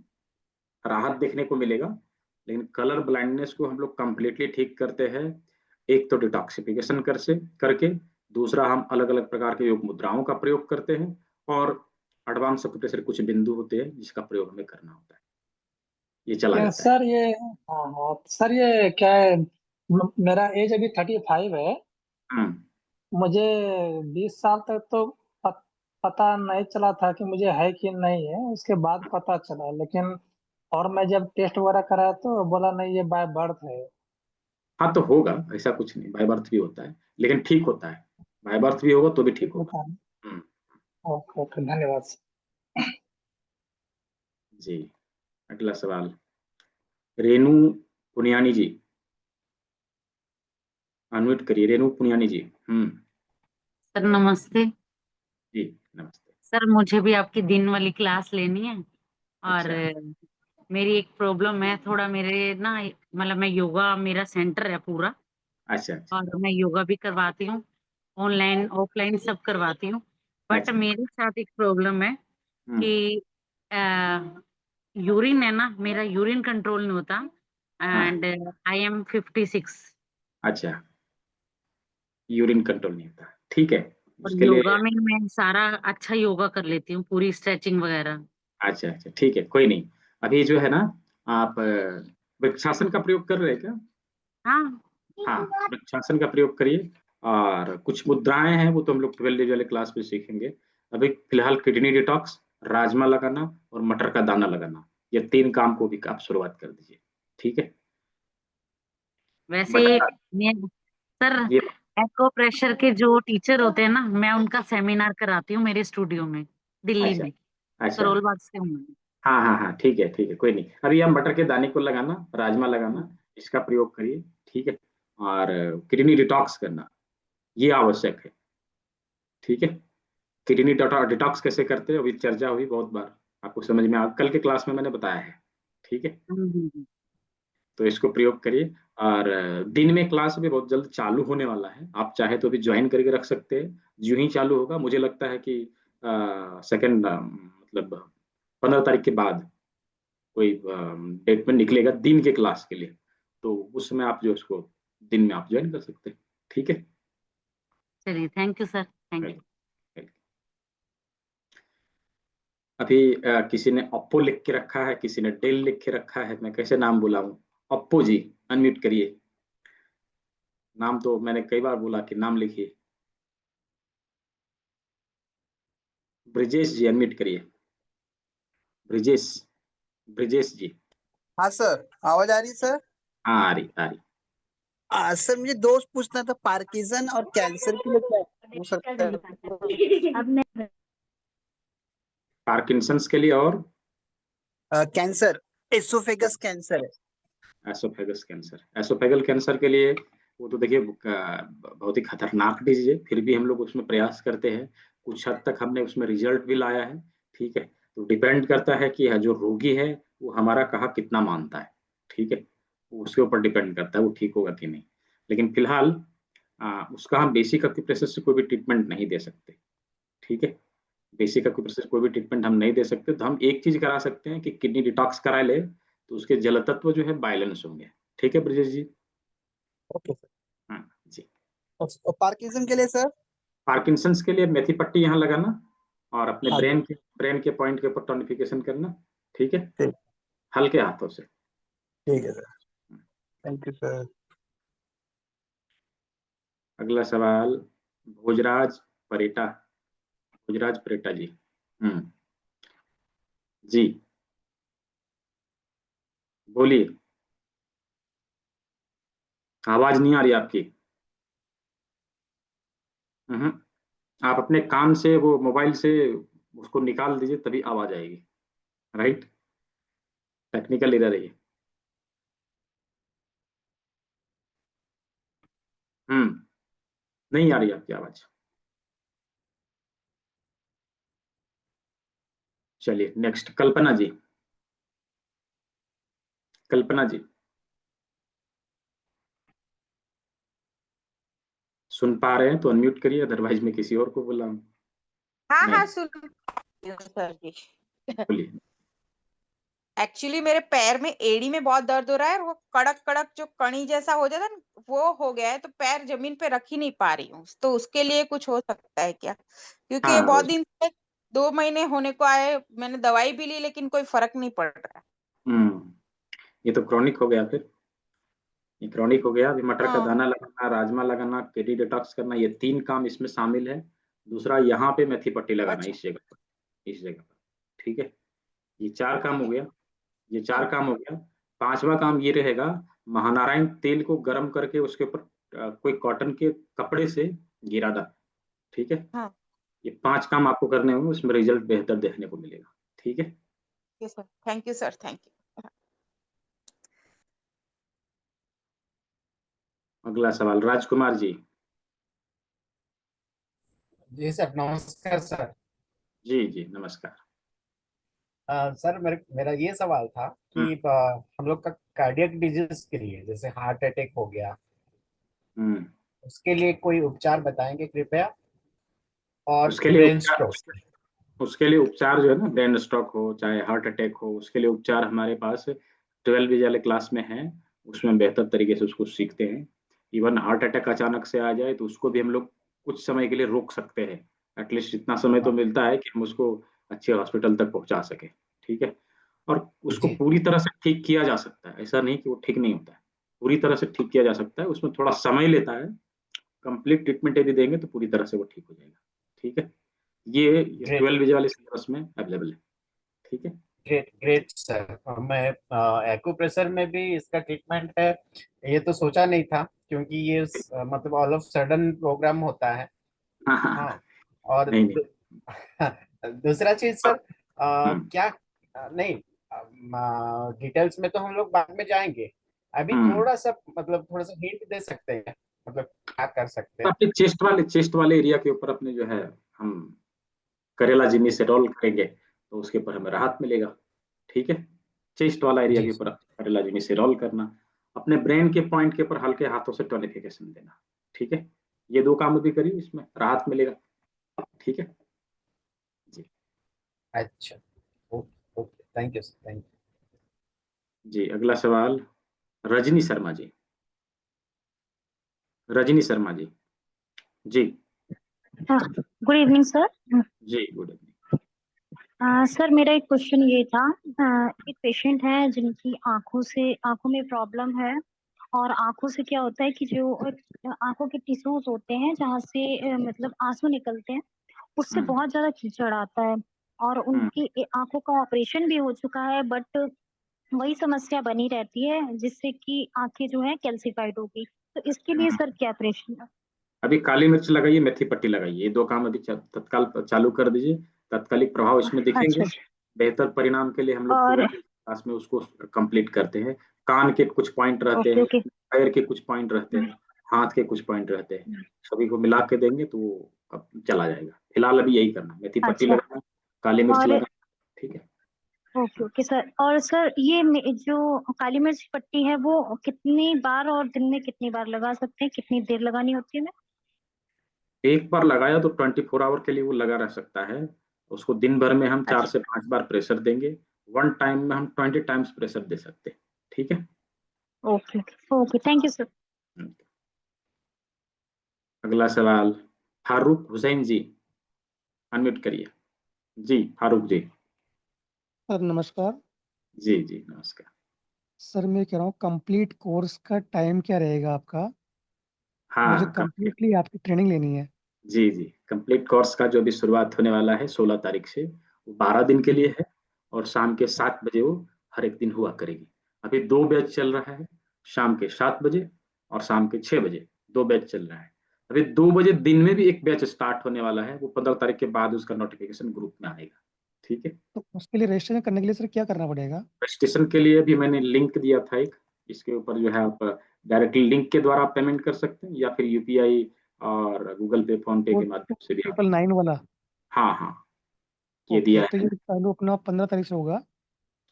राहत देखने को मिलेगा। लेकिन कलर ब्लाइंडनेस को हम लोग कंप्लीटली ठीक करते हैं, एक तो डिटॉक्सिफिकेशन करके, दूसरा हम अलग अलग प्रकार के योग मुद्राओं का प्रयोग करते हैं, और एडवांस एक्यूप्रेशर कुछ बिंदु होते हैं जिसका प्रयोग हमें करना होता है, ये चला क्या जाता है। सर ये, हाँ हाँ सर ये क्या है, मेरा एज अभी 35 है। मुझे 20 साल तक तो पता नहीं चला था कि मुझे है कि नहीं है, उसके बाद पता चला। लेकिन और मैं जब टेस्ट वगैरह कराया तो बोला नहीं ये बाय बर्थ है। हाँ तो होगा, ऐसा कुछ नहीं, बाय बर्थ भी होता है लेकिन ठीक होता है, बाय बर्थ भी होगा तो भी ठीक होगा। हम्म, ओके ओके, धन्यवाद सर। जी। अगला सवाल रेणु पुनियानी जी, अनम्यूट करिए रेणु पुनियानी जी। सर नमस्ते। जी नमस्ते। सर मुझे भी आपकी दिन वाली क्लास लेनी है, और मेरी एक प्रॉब्लम है थोड़ा, मेरे ना मतलब मैं योगा, मेरा सेंटर है पूरा, अच्छा और मैं योगा भी करवाती हूँ, ऑनलाइन ऑफलाइन सब करवाती हूँ। बट मेरे साथ एक प्रॉब्लम है कि यूरिन है ना, मेरा यूरिन कंट्रोल नहीं होता, एंड आई एम 56। अच्छा, यूरिन कंट्रोल नहीं होता, ठीक है, और उसके लिए योगा में मैं सारा अच्छा योगा कर लेती हूँ, पूरी स्ट्रेचिंग वगैरह। अच्छा अच्छा ठीक है, कोई नहीं। अभी जो है ना, आप वृक्षासन का प्रयोग कर रहे हैं क्या? हाँ हाँ, वृक्षासन का प्रयोग करिए, और कुछ मुद्राएं हैं वो तो हम लोग 12 डेज वाले क्लास में सीखेंगे। अभी फिलहाल किडनी डिटॉक्स, राजमा लगाना और मटर का दाना लगाना, ये 3 काम को भी आप शुरुआत कर दीजिए, ठीक है। वैसे मटर सर ये एक्ो प्रेशर के जो टीचर होते हैं ना, मैं उनका सेमिनार कराती हूँ मेरे स्टूडियो में, दिल्ली अच्छा में, अच्छा, करोल बाग से हूँ मैं। हाँ हाँ हाँ ठीक है, कोई नहीं। अभी हम मटर के दाने को लगाना, राजमा लगाना, इसका प्रयोग करिए, ठीक है। और किडनी डिटॉक्स करना, ये आवश्यक है, ठीक है। किडनी डिटॉक्स कैसे करते हैं अभी चर्चा हुई बहुत बार, आपको समझ में आ, कल के क्लास में मैंने बताया है, ठीक है। तो इसको प्रयोग करिए, और दिन में क्लास भी बहुत जल्द चालू होने वाला है, आप चाहे तो भी ज्वाइन करके रख सकते हैं। जो ही चालू होगा मुझे लगता है कि सेकंड मतलब 15 तारीख के बाद कोई डेट में निकलेगा दिन के क्लास के लिए, तो उस समय आप जो उसको दिन में आप ज्वाइन कर सकते हैं, ठीक है। चलिए, thank you sir, thank you. अभी किसी ने ओप्पो लिख के रखा है, किसी ने डेल लिख के रखा है, मैं कैसे नाम बुलाऊं? ओप्पो जी अनम्यूट करिए, नाम तो मैंने कई बार बोला कि नाम लिखिए। ब्रिजेश जी अनम्यूट करिए, ब्रिजेश, ब्रिजेश जी। हाँ सर, आवाज आ रही है सर? हाँ आ रही आ रही। सर मुझे दोस्त पूछना था, पार्किंसन और कैंसर के लिए क्या हो सकता है? पार्किंसंस के लिए और कैंसर, एसोफेगस कैंसर है। एसोफेगस कैंसर, एसोफेगल कैंसर के लिए वो तो देखिए बहुत ही खतरनाक डिजीज है, फिर भी हम लोग उसमें प्रयास करते हैं, कुछ हद तक हमने उसमें रिजल्ट भी लाया है। ठीक है, तो डिपेंड करता है कि जो रोगी है वो हमारा कहा कितना मानता है। ठीक है, उसके ऊपर डिपेंड करता है वो ठीक होगा कि नहीं। लेकिन फिलहाल उसका हम बेसिक एक्यूप्रेशर से कोई भी ट्रीटमेंट नहीं दे सकते। ठीक है, बेसिक एक्यूप्रेशर से कोई भी ट्रीटमेंट हम नहीं दे सकते। तो हम एक चीज करा सकते हैं कि किडनी डिटॉक्स करा ले, तो उसके जल तत्व जो है बैलेंस होंगे। ठीक है ब्रजेश जी। Okay sir. हाँ जी। और पार्किंसन के लिए सर? पार्किंसंस के लिए मेथी पट्टी यहाँ लगाना और अपने हाँ जी। ब्रेन के पॉइंट के ऊपर टोनिफिकेशन करना। ठीक है, ठीक, हल्के हाथों से। ठीक है सर, थैंक यू सर। अगला सवाल भोजराज परेटा, भोजराज परेटा जी। जी बोलिए, आवाज नहीं आ रही आपकी। हम्म, आप अपने कान से वो मोबाइल से उसको निकाल दीजिए तभी आवाज आएगी। राइट, टेक्निकल इधर है। नहीं आ रही आपकी आवाज। चलिए नेक्स्ट कल्पना जी, कल्पना जी सुन पा रहे हैं तो अनम्यूट करिए, अदरवाइज मैं किसी और को बुलाऊं। हाँ नहीं, हाँ सुन रही हूँ सर जी। बोलिए। एक्चुअली मेरे पैर में एड़ी में बहुत दर्द हो रहा है और वो कड़क कड़क जो कणी जैसा हो जाता है ना, वो हो गया है, तो पैर जमीन पे रख ही नहीं पा रही हूँ। तो उसके लिए कुछ हो सकता है क्या? क्योंकि ये हाँ बहुत दिन से 2 महीने होने को आए, मैंने दवाई भी ली लेकिन कोई फर्क नहीं पड़ रहा है। ये तो क्रॉनिक हो गया फिर, ये क्रॉनिक हो गया। अभी मटर का हाँ दाना लगाना, राजमा लगाना, किडनी डिटॉक्स करना, ये 3 काम इसमें शामिल है। दूसरा यहाँ पे मेथी पट्टी लगाना, अच्छा। इस जगह पर, इस जगह पर। ठीक है, ये 4 काम हो गया, ये 4 काम हो गया। 5वां काम ये रहेगा, महानारायण तेल को गर्म करके उसके ऊपर कोई कॉटन के कपड़े से गिराना। ठीक है, हाँ ये 5 काम आपको करने होंगे, उसमें रिजल्ट बेहतर देखने को मिलेगा। ठीक है, sir, thank you sir, thank you. अगला सवाल राजकुमार जी। जी सर, नमस्कार सर। जी जी नमस्कार। सर मेरा ये सवाल था कि हम लोग का कार्डियक डिजीज के लिए, जैसे हार्ट अटैक हो गया, उसके लिए कोई उपचार बताएंगे कृपया? और उसके लिए ब्रेन उपचार, स्ट्रोक। उसके लिए उपचार जो है ना, ब्रेन स्ट्रोक हो चाहे हार्ट अटैक हो, उसके लिए उपचार हमारे पास 12 वाले क्लास में है, उसमें बेहतर तरीके से उसको सीखते हैं। इवन हार्ट अटैक अचानक से आ जाए तो उसको भी हम लोग कुछ समय के लिए रोक सकते हैं। एटलीस्ट इतना समय तो मिलता है कि हम उसको अच्छे हॉस्पिटल तक पहुंचा सके। ठीक है, और उसको जी पूरी तरह से ठीक किया जा सकता है, ऐसा नहीं कि वो ठीक नहीं होता है, पूरी तरह से ठीक किया जा सकता है। उसमें थोड़ा समय लेता है, कंप्लीट ट्रीटमेंट यदि देंगे तो पूरी तरह से वो ठीक हो जाएगा। ठीक है, ये ग्रेट 12 वाले सिलेबस में अवेलेबल है। ठीक है, ग्रेट ग्रेट सर। मैं एक्यूप्रेशर में भी इसका ट्रीटमेंट है, ये तो सोचा नहीं था, क्योंकि ये मतलब ऑल ऑफ सडन प्रोग्राम होता है। हाँ हाँ हाँ। हाँ, और नहीं नहीं, दूसरा चीज सर, हम्म क्या नहीं, डिटेल्स में तो हम लोग बाद में जाएंगे। अभी हम्म थोड़ा सा मतलब थोड़ा सा हिंट दे सकते हैं, मतलब क्या कर सकते तो हैं? अपने चेस्ट वाले एरिया के ऊपर अपने जो है हम करेला जिमी से रोल करेंगे तो उसके ऊपर हमें राहत मिलेगा। ठीक है, चेस्ट वाला एरिया जी के ऊपर करेला जिमी से रोल करना, अपने ब्रेन के पॉइंट के ऊपर हल्के हाथों से टोनिफिकेशन देना। ठीक है, ये 2 काम भी करिए, इसमें राहत मिलेगा। ठीक है जी। अच्छा, okay okay, thank you sir, thank जी अगला सवाल रजनी शर्मा जी, रजनी शर्मा जी। जी गुड इवनिंग सर। जी गुड इवनिंग। सर मेरा एक क्वेश्चन ये था, एक पेशेंट है जिनकी आंखों में प्रॉब्लम है, और आंखों से क्या होता है कि जो आंखों के टिश्यूज होते हैं जहाँ से मतलब आंसू निकलते हैं, उससे बहुत ज्यादा कीचड़ आता है, और उनकी आंखों का ऑपरेशन भी हो चुका है, बट वही समस्या बनी रहती है जिससे कि आंखें जो है कैल्सिफाइड होगी। तो इसके लिए सर क्या ऑपरेशन है? अभी काली मिर्च लगाइए, मेथी पट्टी लगाइए, ये 2 काम अभी तत्काल चालू कर दीजिए। तात्कालिक प्रभाव इसमें दिखेंगे। अच्छा। बेहतर परिणाम के लिए हम लोग और पूरे क्लास में उसको कंप्लीट करते हैं। कान के कुछ पॉइंट रहते ओके हैं, ओके। पैर के कुछ पॉइंट रहते हैं, हाथ के कुछ पॉइंट रहते हैं, सभी को मिला के देंगे तो वो अब चला जाएगा। फिलहाल अभी यही करना, मेथी पट्टी अच्छा। लगाना, काली मिर्च और लगाना, ठीक है। Okay okay sir. और सर ये जो काली मिर्च की पट्टी है वो कितनी बार और दिन में कितनी बार लगा सकते हैं, कितनी देर लगानी होती है हमें? एक बार लगाया तो 24 आवर के लिए वो लगा रह सकता है। उसको दिन भर में हम 4 अच्छा। से 5 बार प्रेशर देंगे। वन टाइम में हम 20 टाइम्स प्रेशर दे सकते हैं, ठीक है। Okay okay, thank you sir. अगला सवाल फारूक हुसैन जी, अनम्यूट करिए। जी फारूक जी। सर नमस्कार। जी जी नमस्कार। सर मैं कह रहा हूँ कंप्लीट कोर्स का टाइम क्या रहेगा आपका? मुझे हाँ कंप्लीटली आपकी ट्रेनिंग लेनी है। जी जी, कंप्लीट कोर्स का जो अभी शुरुआत होने वाला है 16 तारीख से, वो 12 दिन के लिए है और शाम के 7 बजे वो हर एक दिन हुआ करेगी। अभी 2 बैच चल रहा है, शाम के 7 बजे और शाम के 6 बजे 2 बैच चल रहा है। अभी 2 बजे दिन में भी एक बैच स्टार्ट होने वाला है, वो 15 तारीख के बाद उसका नोटिफिकेशन ग्रुप में आएगा, ठीक है। तो उसके लिए रजिस्ट्रेशन करने के लिए सर क्या करना पड़ेगा? रजिस्ट्रेशन के लिए भी मैंने लिंक दिया था एक, इसके ऊपर जो है आप डायरेक्टली लिंक के द्वारा पेमेंट कर सकते हैं या फिर यूपीआई और गूगल पे, फोन पे वो के माध्यम से भी आप। 999 वाला? हाँ हाँ, ये ओके, दिया तो है ये चालू अपना 15 तारीख से होगा?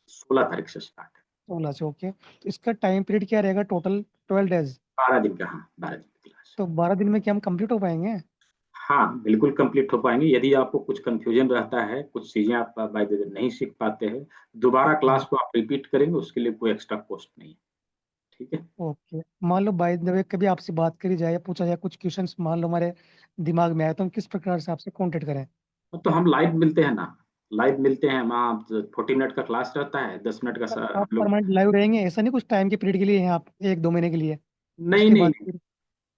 16 तारीख से स्टार्ट है। 16 से, ओके। तो इसका टाइम पीरियड क्या रहेगा टोटल? 12 डेज? 12 दिन का, हाँ 12 दिन की क्लास। तो 12 दिन में क्या हम कंप्लीट हो पाएंगे? हाँ बिल्कुल कंप्लीट हो पाएंगे। यदि आपको कुछ कंफ्यूजन रहता है, कुछ चीजें आप बाय द वे नहीं सीख पाते हैं, दोबारा क्लास को आप रिपीट करेंगे, उसके लिए कोई एक्स्ट्रा कॉस्ट नहीं है, ठीक है। ओके। मान लो बाय द वे कभी आपसे बात करी जाए या पूछा जाए कुछ क्वेश्चंस मान लो हमारे दिमाग में आए, तो हम किस प्रकार से आपसे कांटेक्ट करें? तो हम लाइव मिलते हैं ना, लाइव मिलते हैं वहाँ। 40 मिनट का क्लास रहता है, 10 मिनट का हम आप लोग। परमानेंट लाइव रहेंगे ऐसा नहीं, कुछ टाइम के पीरियड के लिए हैं आप, 1-2 महीने के लिए? नहीं उसके नहीं बाद नहीं फिर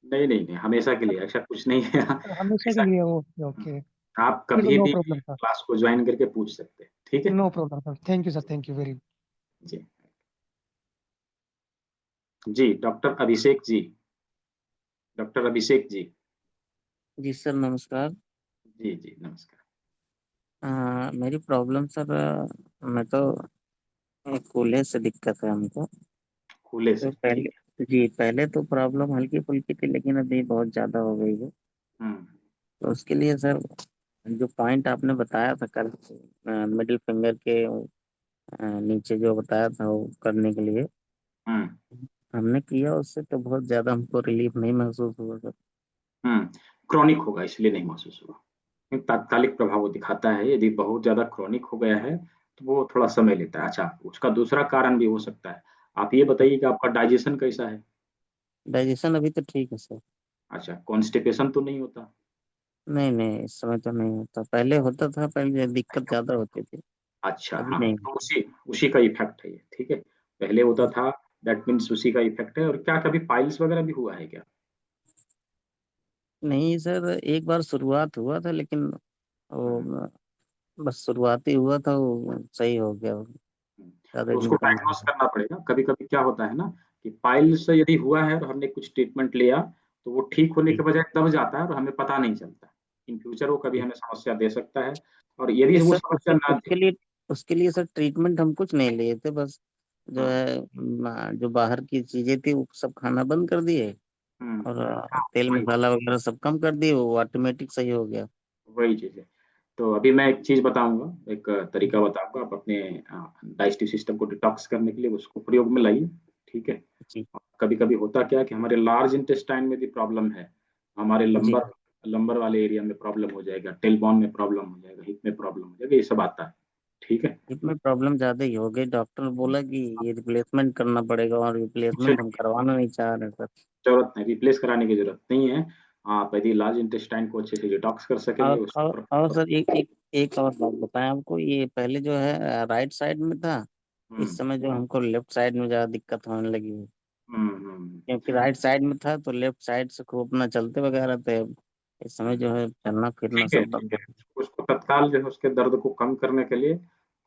नहीं नहीं नहीं, हमेशा के लिए ऐसा कुछ नहीं है। हमेशा के ऐसा लिए? Okay okay. आप फिर तो कभी नो भी प्रॉब्लम सर। क्लास को ज्वाइन करके पूछ सकते हैं, ठीक है। No problem sir, thank you sir, thank you very. जी जी, डॉक्टर अभिषेक जी, डॉक्टर अभिषेक जी। जी सर नमस्कार। जी जी नमस्कार। मेरी प्रॉब्लम सर, मैं तो कूल्हे से दिक्कत है हमको। कूल्हे से, तो पहले जी पहले तो प्रॉब्लम हल्की फुल्की थी, लेकिन अभी बहुत ज्यादा हो गई है। हम्म तो उसके लिए सर जो पॉइंट आपने बताया था कल, मिडिल फिंगर के नीचे जो बताया था वो करने के लिए हम्म हमने किया, उससे तो बहुत ज्यादा हमको रिलीफ नहीं महसूस हुआ सर। क्रॉनिक होगा इसलिए नहीं महसूस हुआ। तात्कालिक प्रभाव वो दिखाता है, यदि बहुत ज्यादा क्रॉनिक हो गया है तो वो थोड़ा समय लेता है। अच्छा, उसका दूसरा कारण भी हो सकता है। आप ये बताइए कि आपका डाइजेशन कैसा है? डाइजेशन अभी तो ठीक है सर। अच्छा, कॉन्स्टिपेशन तो नहीं होता? नहीं नहीं, इस समय तो नहीं होता, पहले होता था, पहले दिक्कत ज्यादा होती थी, अच्छा अभी हाँ, नहीं। तो उसी उसी का इफेक्ट है ये, ठीक है। पहले होता था, दैट मीन्स उसी का इफेक्ट है। और क्या कभी पाइल्स वगैरह भी हुआ है क्या? नहीं सर, एक बार शुरुआत हुआ था, लेकिन वो बस शुरुआती हुआ था, वो सही हो गया, ज्यादा तो दिन उसको का नहीं डायग्नोस था। करना पड़ेगा। कभी कभी क्या होता है ना कि पाइल्स यदि हुआ है और हमने कुछ ट्रीटमेंट लिया तो वो ठीक होने के जी बजाय दब जाता है और हमें पता नहीं चलता। इन फ्यूचर वो कभी जी। हमें समस्या दे सकता है। और यदि नहीं वो सर, समस्या ना दे। उसके लिए सर ट्रीटमेंट हम कुछ नहीं लिए थे, बस जो हाँ है जो बाहर की चीजें थी वो सब खाना बंद कर दिए, और हाँ तेल वही मसाला वगैरह सब कम कर दिए, वो ऑटोमेटिक सही हो गया। वही चीज है। तो अभी मैं एक चीज बताऊंगा, एक तरीका बताऊंगा। आप अपने डाइजेस्टिव सिस्टम को डिटॉक्स करने के लिए उसको प्रयोग में लाइए, ठीक है। जी कभी कभी होता क्या है कि हमारे लार्ज इंटेस्टाइन में भी प्रॉब्लम है, हमारे जी। लंबर लंबर वाले एरिया में प्रॉब्लम हो जाएगा, टेलबॉन में प्रॉब्लम हो जाएगा, हिप में प्रॉब्लम हो जाएगा, ये सब आता है, ठीक है। हिप में प्रॉब्लम ज्यादा ही हो गई, डॉक्टर बोला कि ये रिप्लेसमेंट करना पड़ेगा, और कुछ रिप्लेसमेंट हम करवाना नहीं चाह रहे सर। जरूरत नहीं, रिप्लेस कराने की जरूरत नहीं है। आप यदि लार्ज इंटेस्टाइन को अच्छे से डिटॉक्स कर सकेंगे उस और सर एक और बात बताएं आपको, ये पहले जो है राइट साइड में था, इस हम्म समय जो हमको लेफ्ट साइड में ज्यादा दिक्कत होने लगी है। हम्म। क्योंकि राइट साइड में था तो लेफ्ट साइड से खूब अपना चलते वगैरह थे, इस समय जो है चलना फिरना ठीक है सब ठीक बंद है। है। उसको तत्काल जो है उसके दर्द को कम करने के लिए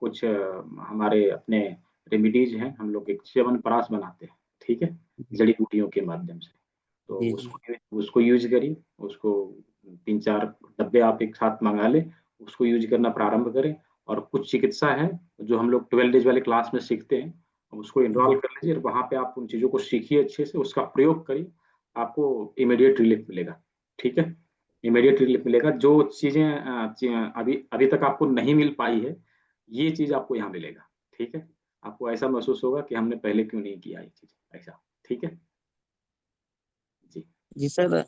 कुछ हमारे अपने रेमिडीज हैं। हम लोग एक च्यवनप्राश बनाते हैं, ठीक है, जड़ी बूटियों के माध्यम से। तो जी जी। उसको उसको यूज करिए। उसको 3-4 डब्बे आप एक साथ मंगा ले, उसको यूज करना प्रारंभ करें। और कुछ चिकित्सा है जो हम लोग 12 डेज वाले क्लास में सीखते हैं, उसको इनरोल कर लीजिए और वहाँ पे आप उन चीज़ों को सीखिए अच्छे से, उसका प्रयोग करिए, आपको इमीडिएट रिलीफ मिलेगा। ठीक है, इमीडिएट रिलीफ मिलेगा। जो चीज़ें अभी अभी तक आपको नहीं मिल पाई है, ये चीज़ आपको यहाँ मिलेगा। ठीक है, आपको ऐसा महसूस होगा कि हमने पहले क्यों नहीं किया ये चीज़, ऐसा। ठीक है जी। जी सर,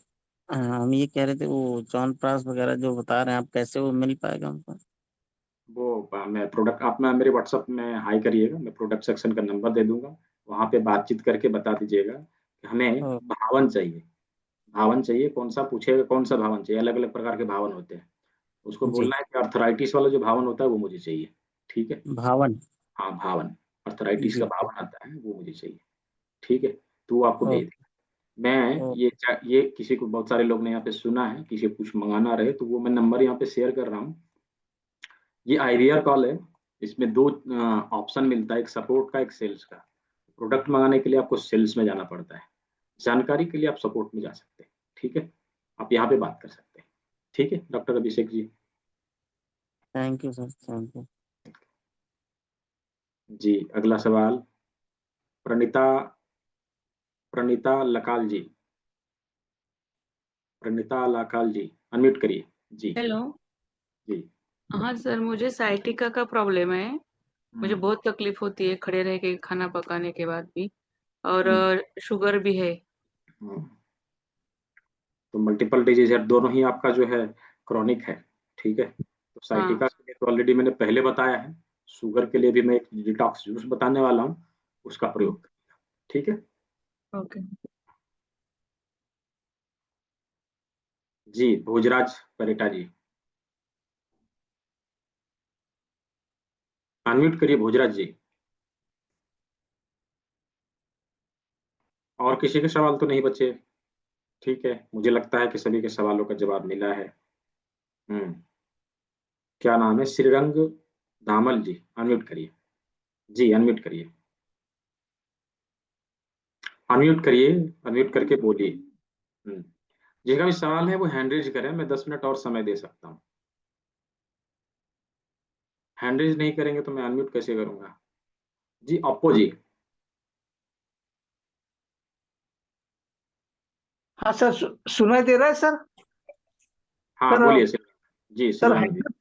हम ये कह रहे थे वो च्यवनप्राश वगैरह जो बता रहे हैं आप, कैसे वो मिल पाएगा हमको? वो मैं प्रोडक्ट आप ना मेरे व्हाट्सएप में हाई करिएगा, मैं प्रोडक्ट सेक्शन का नंबर दे दूंगा, वहाँ पे बातचीत करके बता दीजिएगा कि हमें भावन चाहिए। भावन चाहिए, कौन सा पूछेगा, कौन सा भावन चाहिए, अलग अलग प्रकार के भावन होते हैं। उसको जी। बोलना है कि अर्थराइटिस वाला जो भावन होता है वो मुझे चाहिए। ठीक है, भावन। हाँ भावन, अर्थराइटिस का जी। भावन आता है वो मुझे चाहिए। ठीक है, तो वो आपको भेज ओके। देगा। मैं ये किसी को, बहुत सारे लोग ने यहाँ पे सुना है, किसी को कुछ मंगाना रहे तो वो मैं नंबर यहाँ पे शेयर कर रहा हूँ। ये IVR कॉल है, इसमें 2 ऑप्शन मिलता है, एक सपोर्ट का, एक सेल्स का। प्रोडक्ट मंगाने के लिए आपको सेल्स में जाना पड़ता है, जानकारी के लिए आप सपोर्ट में जा सकते हैं। ठीक है, आप यहाँ पे बात कर सकते हैं। ठीक है doctor Abhishek ji. Thank you sir, thank you. जी, अगला सवाल प्रणीता प्रणीता लकाल जी। प्रणीता लाकाल जी, अनम्यूट करिए जी। हेलो। जी। हाँ सर, मुझे साइटिका का प्रॉब्लम है। मुझे बहुत तकलीफ होती है खड़े रह के खाना पकाने के बाद भी, और शुगर भी है। तो मल्टीपल डिजीज है, दोनों ही आपका जो है क्रॉनिक है। ठीक है, तो हाँ। साइटिका के लिए तो ऑलरेडी मैंने पहले बताया है। शुगर के लिए भी मैं एक डिटॉक्स जूस बताने वाला हूँ, उसका प्रयोग करिएगा। ठीक है ओके। जी। भोजराज परेटा जी, अनम्यूट करिए भोजराज जी। और किसी के सवाल तो नहीं बचे? ठीक है, मुझे लगता है कि सभी के सवालों का जवाब मिला है। क्या नाम है? श्रीरंग धामल जी, अनम्यूट करिए जी, अनम्यूट करिए, अनम्यूट करिए, अनम्यूट करके बोलिए। जिसका भी सवाल है वो हैंड रेज करें, मैं 10 मिनट और समय दे सकता हूँ। हैंड रेज नहीं करेंगे तो मैं अनम्यूट कैसे करूंगा? जी अप्पो जी। हाँ सर, सुनाई दे रहा है सर? हाँ सर बोलिए सर। जी सर श्रीरंग जी।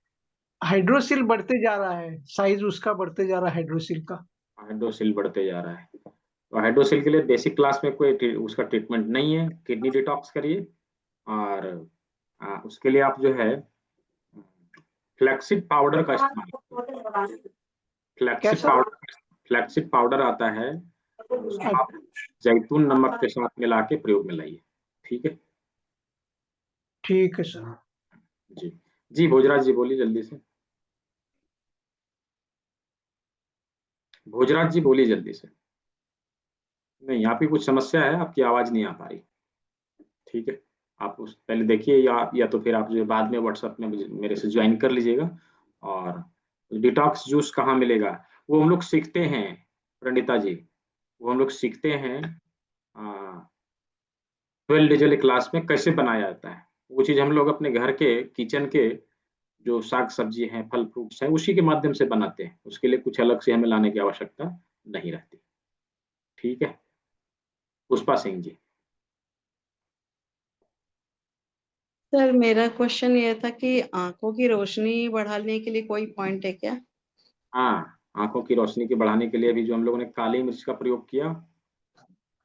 हाइड्रोसिल बढ़ते जा रहा है, साइज उसका बढ़ते जा रहा है हाइड्रोसिल का। हाइड्रोसिल बढ़ते जा रहा है, तो हाइड्रोसिल के लिए बेसिक क्लास में कोई उसका ट्रीटमेंट नहीं है। किडनी डिटॉक्स करिए, और उसके लिए आप जो है फ्लैक्सीड पाउडर का इस्तेमाल करिए। क्या flaxseed sir? Powder, flaxseed powder आता है, उसको आप जैतून नमक के साथ मिला के प्रयोग में लाइए। ठीक है ठीक है सर। जी। जी भोजराज जी बोलिए जल्दी से। भोजराज जी बोलिए जल्दी से। नहीं, आपकी कुछ समस्या है, आपकी आवाज नहीं आ पा रही। ठीक है, आप उस पहले देखिए, या तो फिर आप जो बाद में व्हाट्सएप में मेरे से ज्वाइन कर लीजिएगा। और डिटॉक्स जूस कहाँ मिलेगा वो हम लोग सीखते हैं प्रणीता जी, वो हम लोग सीखते हैं 12 डेज वाली क्लास में कैसे बनाया जाता है। वो चीज़ हम लोग अपने घर के किचन के जो साग सब्जी हैं, फल फ्रूट्स हैं, उसी के माध्यम से बनाते हैं। उसके लिए कुछ अलग से हमें लाने की आवश्यकता नहीं रहती। ठीक है, पुष्पा सिंह जी। सर मेरा क्वेश्चन ये था कि आंखों की रोशनी बढ़ाने के लिए कोई पॉइंट है क्या? हाँ, आंखों की रोशनी के बढ़ाने के लिए भी जो हम लोगों ने काली मिर्च का प्रयोग किया,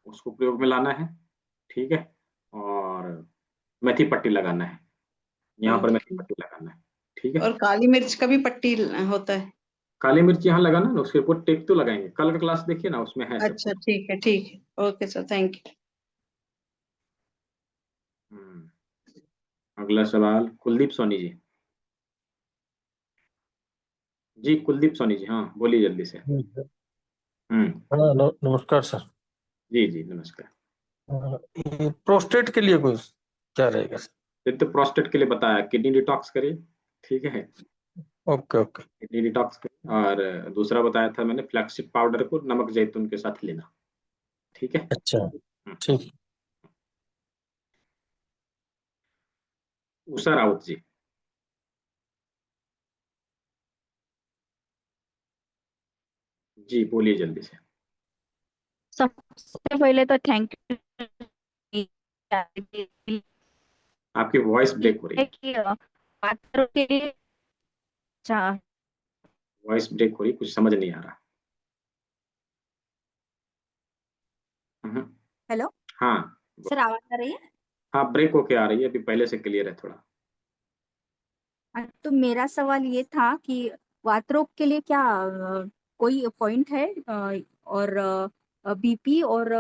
उसको प्रयोग में लाना है। ठीक है, और मेथी पट्टी लगाना है, यहाँ पर मेथी ओके। पट्टी लगाना है। ठीक है, और काली मिर्च का भी पट्टी होता है? काली मिर्च यहाँ लगाना ना, उसके ऊपर टेक तो लगाएंगे। कल का क्लास देखिए ना, उसमें है सब अच्छा कुछ। ठीक है, ठीक है। Okay sir, thank you. अगला सवाल कुलदीप सोनी जी। जी कुलदीप सोनी जी, हाँ बोलिए जल्दी से। हम्म हाँ नमस्कार सर। जी जी नमस्कार। ये प्रोस्टेट के लिए कोई क्या रहेगा सर? फिर तो प्रोस्टेट के लिए बताया, किडनी डिटॉक्स करिए। ठीक है, ओके ओके। किडनी डिटॉक्स करिए। और दूसरा बताया था मैंने, फ्लैक्सीड पाउडर को नमक जैतून के साथ लेना। ठीक है, अच्छा ठीक। उषा राउत जी। जी बोलिए जल्दी से। सबसे पहले तो थैंक यू आपकी वॉइस ब्रेक हो रही है, कि पात्रों के लिए अच्छा, वॉइस ब्रेक हो रही है, कुछ समझ नहीं आ रहा। हेलो हाँ सर, आवाज आ रही है? हाँ ब्रेक होके आ रही है, अभी पहले से क्लियर है थोड़ा। तो मेरा सवाल ये था कि वातरोग के लिए क्या कोई पॉइंट है? और बीपी और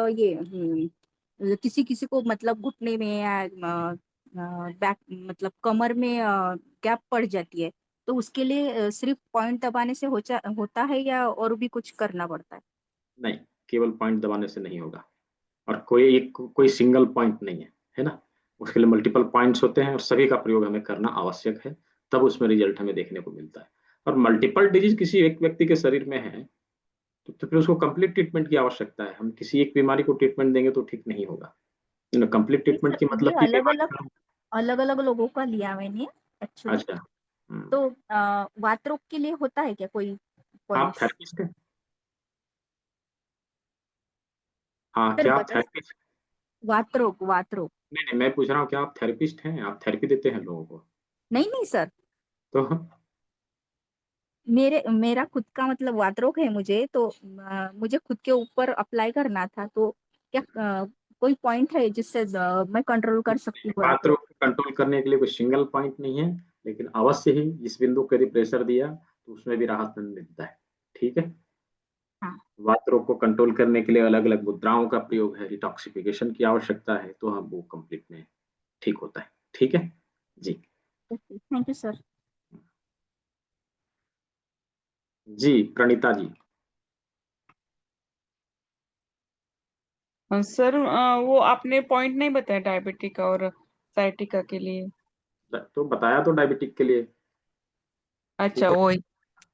किसी किसी को मतलब घुटने में या बैक मतलब कमर में गैप पड़ जाती है, तो उसके लिए सिर्फ पॉइंट दबाने से होता है या और भी कुछ करना पड़ता है? नहीं, केवल पॉइंट दबाने से नहीं होगा, और कोई सिंगल पॉइंट नहीं है ना, उसके लिए मल्टीपल पॉइंट्स होते हैं और सभी का प्रयोग हमें करना आवश्यक है, तब उसमें रिजल्ट हमें देखने को मिलता है। और मल्टीपल डिजीज किसी एक व्यक्ति के शरीर में है तो फिर उसको कंप्लीट ट्रीटमेंट की आवश्यकता है। हम किसी एक बीमारी को ट्रीटमेंट देंगे तो ठीक नहीं होगा। कंप्लीट ट्रीटमेंट की ये मतलब कि अलग अलग लोगों का लिया मैंने एक्चुअली। अच्छा तो वातरोग के लिए होता है क्या कोई आप पॉइंट्स? थेरेपिस्ट हैं? हाँ, सर क्या आप बता, थेरेपिस्ट? वातरोग वातरोग नहीं नहीं, मैं पूछ रहा हूँ क्या आप थेरेपिस्ट हैं? आप थेरेपी देते हैं लोगों को? नहीं नहीं सर, तो मेरा खुद का मतलब वातरोग है मुझे, तो मुझे खुद के ऊपर अप्लाई करना था, तो क्या कोई पॉइंट है जिससे मैं कंट्रोल कर सकती हूँ? बात को कंट्रोल करने के लिए कोई सिंगल पॉइंट नहीं है, लेकिन अवश्य ही इस बिंदु को यदि प्रेशर दिया तो उसमें भी राहत मिलता है। ठीक है, हाँ। वात रोग को कंट्रोल करने के लिए अलग अलग मुद्राओं का प्रयोग है, डिटॉक्सिफिकेशन की आवश्यकता है, तो हम वो कंप्लीट में ठीक होता है। ठीक है जी। Thank you sir. जी प्रणीता जी। सर वो आपने पॉइंट नहीं बताया डायबिटिक और साइटिका के लिए। तो बताया तो डायबिटिक के लिए। अच्छा ठीक है? वही,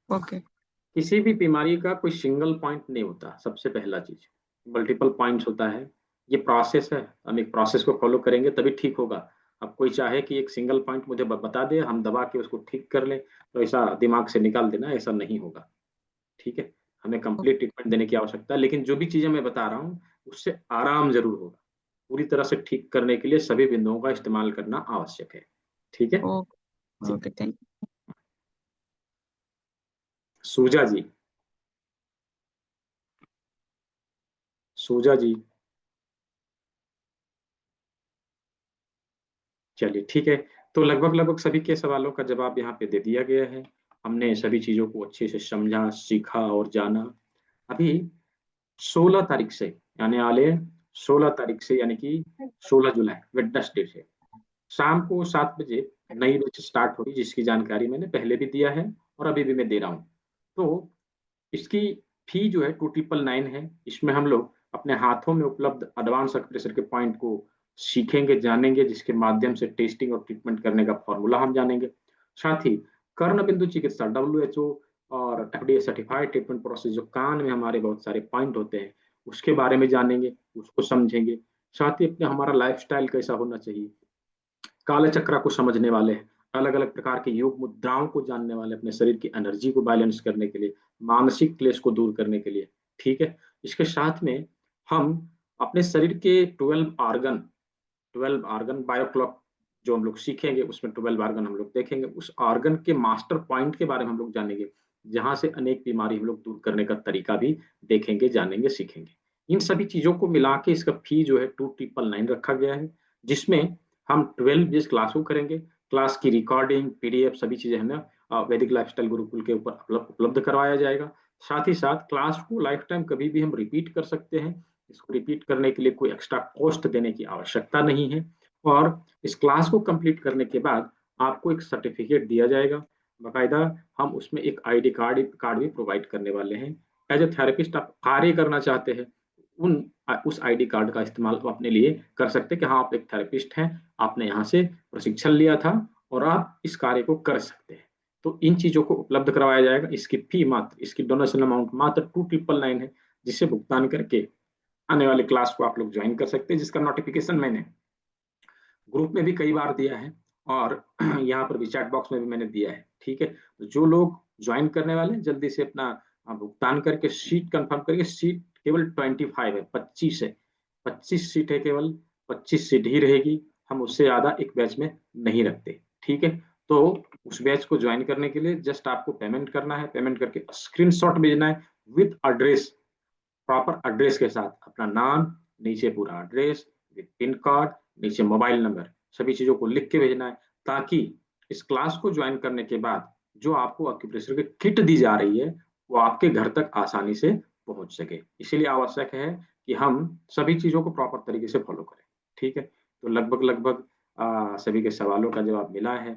ओके। किसी भी बीमारी का कोई सिंगल पॉइंट नहीं होता, सबसे पहला चीज मल्टीपल पॉइंट्स होता है। ये प्रोसेस है, हम एक प्रोसेस को फॉलो करेंगे तभी ठीक होगा। अब कोई चाहे कि एक सिंगल पॉइंट मुझे बता दे, हम दबा के उसको ठीक कर लें, तो ऐसा दिमाग से निकाल देना, ऐसा नहीं होगा। ठीक है, हमें कंप्लीट ट्रीटमेंट देने की आवश्यकता है, लेकिन जो भी चीजें मैं बता रहा हूँ उससे आराम जरूर होगा। पूरी तरह से ठीक करने के लिए सभी बिंदुओं का इस्तेमाल करना आवश्यक है। ठीक है जी। ओके थैंक सूजा जी, सूजा जी, चलिए ठीक है। तो लगभग लगभग सभी के सवालों का जवाब यहाँ पे दे दिया गया है। हमने सभी चीजों को अच्छे से समझा, सीखा और जाना। अभी 16 तारीख से यानी आले 16 तारीख से यानी कि 16 जुलाई वेडनेसडे से शाम को 7 बजे नई बैच स्टार्ट होगी, जिसकी जानकारी मैंने पहले भी दिया है और अभी भी मैं दे रहा हूँ। तो इसकी फी जो है 2999 है। इसमें हम लोग अपने हाथों में उपलब्ध एडवांस एक्यूप्रेशर के पॉइंट को सीखेंगे, जानेंगे, जिसके माध्यम से टेस्टिंग और ट्रीटमेंट करने का फॉर्मूला हम जानेंगे। साथ ही कर्ण बिंदु चिकित्सा WHO और FDA सर्टिफाइड ट्रीटमेंट प्रोसेस, जो कान में हमारे बहुत सारे पॉइंट होते हैं, उसके बारे में जानेंगे, उसको समझेंगे। साथ ही अपने हमारा लाइफस्टाइल कैसा होना चाहिए, काले चक्र को समझने वाले हैं, अलग अलग प्रकार के योग मुद्राओं को जानने वाले, अपने शरीर की एनर्जी को बैलेंस करने के लिए, मानसिक क्लेश को दूर करने के लिए। ठीक है, इसके साथ में हम अपने शरीर के 12 आर्गन बायोक्लॉक जो हम लोग सीखेंगे, उसमें 12 आर्गन हम लोग देखेंगे, उस आर्गन के मास्टर पॉइंट के बारे में हम लोग जानेंगे, जहां से अनेक बीमारी हम लोग दूर करने का तरीका भी देखेंगे, जानेंगे, सीखेंगे। इन सभी चीजों को मिला के इसका फी जो है 2999 रखा गया है, जिसमें हम 12 बेस क्लास को करेंगे। क्लास की रिकॉर्डिंग, PDF सभी चीजें हमें वैदिक लाइफस्टाइल गुरुकुल के ऊपर उपलब्ध करवाया जाएगा। साथ ही साथ क्लास को लाइफ टाइम कभी भी हम रिपीट कर सकते हैं। इसको रिपीट करने के लिए कोई एक्स्ट्रा कॉस्ट देने की आवश्यकता नहीं है। और इस क्लास को कंप्लीट करने के बाद आपको एक सर्टिफिकेट दिया जाएगा बाकायदा। हम उसमें एक ID कार्ड भी प्रोवाइड करने वाले हैं। एज ए थेरेपिस्ट आप कार्य करना चाहते हैं, उस ID कार्ड का इस्तेमाल अपने लिए कर सकते हैं कि हाँ आप एक थेरेपिस्ट हैं, आपने यहाँ से प्रशिक्षण लिया था और आप इस कार्य को कर सकते हैं। तो इन चीजों को उपलब्ध करवाया जाएगा। इसकी फी मात्र, इसकी डोनेशन अमाउंट मात्र 2999 है, जिसे भुगतान करके आने वाले क्लास को आप लोग ज्वाइन कर सकते हैं, जिसका नोटिफिकेशन मैंने ग्रुप में भी कई बार दिया है और यहाँ पर भी चैट बॉक्स में भी मैंने दिया है। ठीक है, तो जो लोग ज्वाइन करने वाले हैं जल्दी से अपना हाँ, भुगतान करके सीट कंफर्म करके, सीट केवल 25 है, 25 है, 25 सीट है, केवल 25 सीट ही रहेगी। हम उससे ज़्यादा एक बैच में नहीं रखते, ठीक है। तो उस बैच को ज्वाइन करने के लिए जस्ट आपको पेमेंट करना है, पेमेंट करके स्क्रीनशॉट भेजना है विद एड्रेस, प्रॉपर एड्रेस के साथ, अपना नाम, नीचे पूरा एड्रेस विद पिन कार्ड, नीचे मोबाइल नंबर, सभी चीज़ों को लिख के भेजना है, ताकि इस क्लास को ज्वाइन करने के बाद जो आपको एक्यूप्रेशर की किट दी जा रही है वो आपके घर तक आसानी से पहुंच सके। इसीलिए आवश्यक है कि हम सभी चीज़ों को प्रॉपर तरीके से फॉलो करें, ठीक है। तो लगभग सभी के सवालों का जवाब मिला है।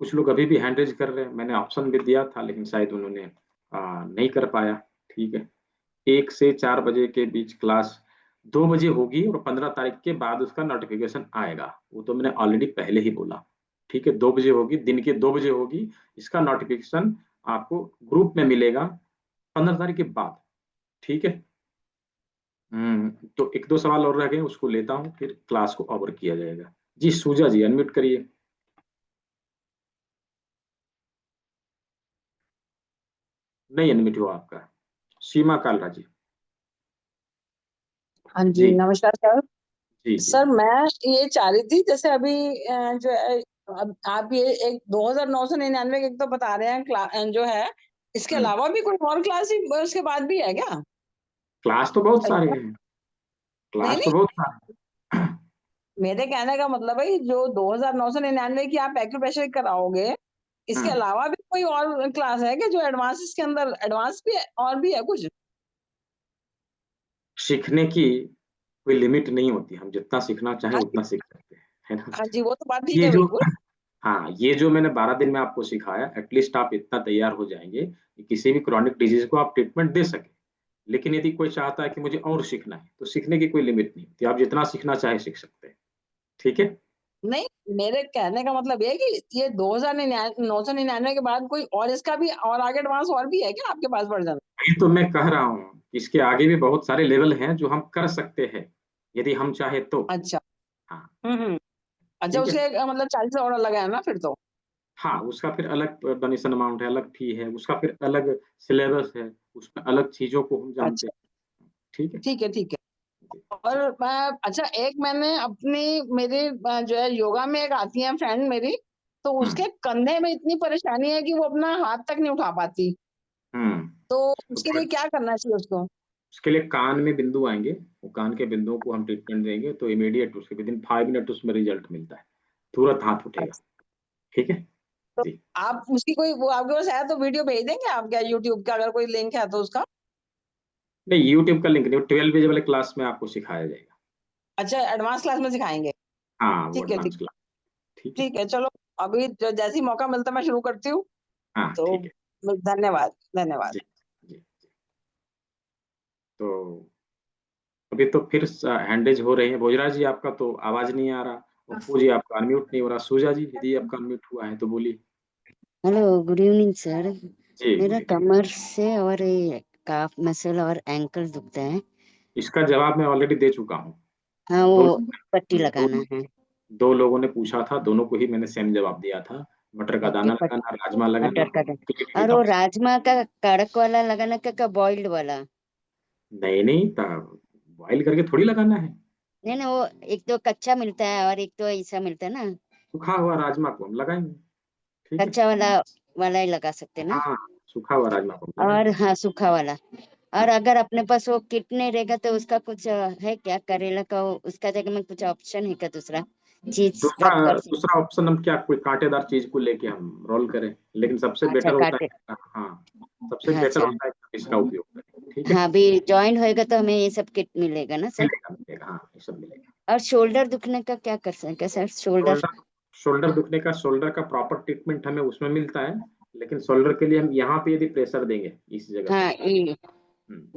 कुछ लोग अभी भी हैंड रेज कर रहे हैं, मैंने ऑप्शन भी दिया था लेकिन शायद उन्होंने नहीं कर पाया, ठीक है। 1 से 4 बजे के बीच क्लास 2 बजे होगी और 15 तारीख के बाद उसका नोटिफिकेशन आएगा, वो तो मैंने ऑलरेडी पहले ही बोला, ठीक है। 2 बजे होगी, दिन के 2 बजे होगी। इसका नोटिफिकेशन आपको ग्रुप में मिलेगा 15 तारीख के बाद, ठीक है। तो 1-2 सवाल और रह गए, उसको लेता हूँ, फिर क्लास को ओवर किया जाएगा। जी सूजा जी, अनम्यूट करिए। नहीं अनम्यूट हुआ आपका। सीमा कालरा जी। हाँ जी, जी नमस्कार सर। जी जी। सर मैं ये चाह रही थी, जैसे अभी जो है, अब आप ये एक 2999 एक तो बता रहे हैं जो है, इसके अलावा भी कोई और क्लास ही उसके बाद भी है क्या? क्लास तो बहुत सारे नहीं हैं, क्लास तो नहीं, बहुत सारे हैं। मेरे कहने का मतलब है जो 2999 की आप एक्यूप्रेशर कराओगे, इसके अलावा भी कोई और क्लास है क्या जो एडवांस, इसके अंदर एडवांस भी है और भी है कुछ? सीखने की कोई लिमिट नहीं होती, हम जितना सीखना चाहें हाँ जी, उतना सीख सकते हैं, है ना। हाँ जी, वो तो बात ठीक ये है जो बिल्कुल। हाँ, ये जो मैंने 12 दिन में आपको सिखाया, एटलीस्ट आप इतना तैयार हो जाएंगे कि किसी भी क्रॉनिक डिजीज को आप ट्रीटमेंट दे सके। लेकिन यदि कोई चाहता है कि मुझे और सीखना है, तो सीखने की कोई लिमिट नहीं होती, आप जितना सीखना चाहे सीख सकते हैं, ठीक है। नहीं, मेरे कहने का मतलब ये है कि ये 2999 के बाद कोई और इसका भी और आगे एडवांस और भी है क्या आपके पास वर्जन? ये तो मैं कह रहा हूँ, इसके आगे भी बहुत सारे लेवल हैं जो हम कर सकते हैं, यदि हम चाहे तो। अच्छा। हाँ हम्म। अच्छा, ठीक है। उसके मतलब 40 और अलग है ना फिर तो? हाँ, उसका फिर अलग डोनेशन अमाउंट है, अलग फी है, उसका फिर अलग सिलेबस है, उसमें अलग चीज़ों को हम जानते अच्छा, हैं, ठीक है। ठीक है ठीक है। और मैं, अच्छा, एक मैंने अपनी, मेरी जो है योगा में एक आती है फ्रेंड मेरी, तो उसके कंधे में इतनी परेशानी है कि वो अपना हाथ तक नहीं उठा पाती, हम्म तो तो उसके फिर लिए क्या करना चाहिए उसको? उसके लिए कान में बिंदु आएंगे, वो कान के बिंदुओं को हम ट्रीटमेंट देंगे तो इमीडिएट उसके विद इन 5 मिनट उसमें रिजल्ट मिलता है, तुरंत हाथ उठेगा, अच्छा, ठीक है तो जी। आप उसकी कोई, वो आपके पास है तो वीडियो भेज देंगे आप क्या, यूट्यूब का अगर कोई लिंक है तो उसका? नहीं, यूट्यूब का लिंक नहीं, 12 बजे वाले क्लास में आपको सिखाया जाएगा। अच्छा, एडवांस क्लास में सिखाएंगे। हाँ, वो ठीक है एडवांस ठीक, क्लास, ठीक है। ठीक है, चलो, अभी जैसे ही मौका मिलता है मैं शुरू करती हूँ। हाँ तो ठीक है। धन्यवाद धन्यवाद। जी जी। तो अभी तो फिर हैंडेज हो रहे हैं, भोजराज जी आपका तो आवाज नहीं आ रहा, ओप्पो जी आपका अनम्यूट नहीं हो रहा, सूजा जी यदि आपका अनम्यूट हुआ है तो बोलिए। Hello, good evening sir. जी मेरा गुड। कमर से और ये काफ मसल और एंकल दुखता है। इसका जवाब मैं ऑलरेडी दे चुका हूँ। हाँ, दो वो पट्टी दो, लगाना है। दो लोगों ने पूछा था, दोनों को ही मैंने सेम जवाब दिया था, मटर का ओके, दाना लगाना, राजमा लगाना, मटर का और वो डिटॉक्स। राजमा का कड़क वाला लगाना का बॉइल्ड वाला? नहीं नहीं, बॉइल करके थोड़ी लगाना है, नहीं ना, वो एक तो कच्चा मिलता है और एक तो ऐसा मिलता है ना, सूखा हुआ राजमा को हम लगाएंगे, ठीक है। कच्चा वाला वाला ही लगा सकते हैं ना? हाँ, सूखा हुआ राजमा को हम और लगाएंगे। हाँ, सूखा वाला। और अगर अपने पास वो किट नहीं रहेगा तो उसका कुछ है क्या, करेला का उसका जगह में कुछ ऑप्शन है क्या, दूसरा चीज दूसरा रख कर? दूसरा ऑप्शन हम क्या, कोई कांटेदार चीज को लेके हम रोल करें, लेकिन सबसे अच्छा, बेटर होता काटे। है, हाँ सबसे हाँ, बेटर अच्छा। होता है कि इसका उपयोग करें, ठीक है। हाँ, अभी ज्वाइन होएगा तो हमें ये सब किट मिलेगा ना सर? मिलेगा मिलेगा, हाँ ये सब मिलेगा। और शोल्डर दुखने का क्या कर सकते हैं सर, शोल्डर? शोल्डर शोल्डर दुखने का, शोल्डर का प्रॉपर ट्रीटमेंट हमें उसमें मिलता है, लेकिन शोल्डर के लिए हम यहाँ पे यदि प्रेशर देंगे इस जगह पे, हाँ, ये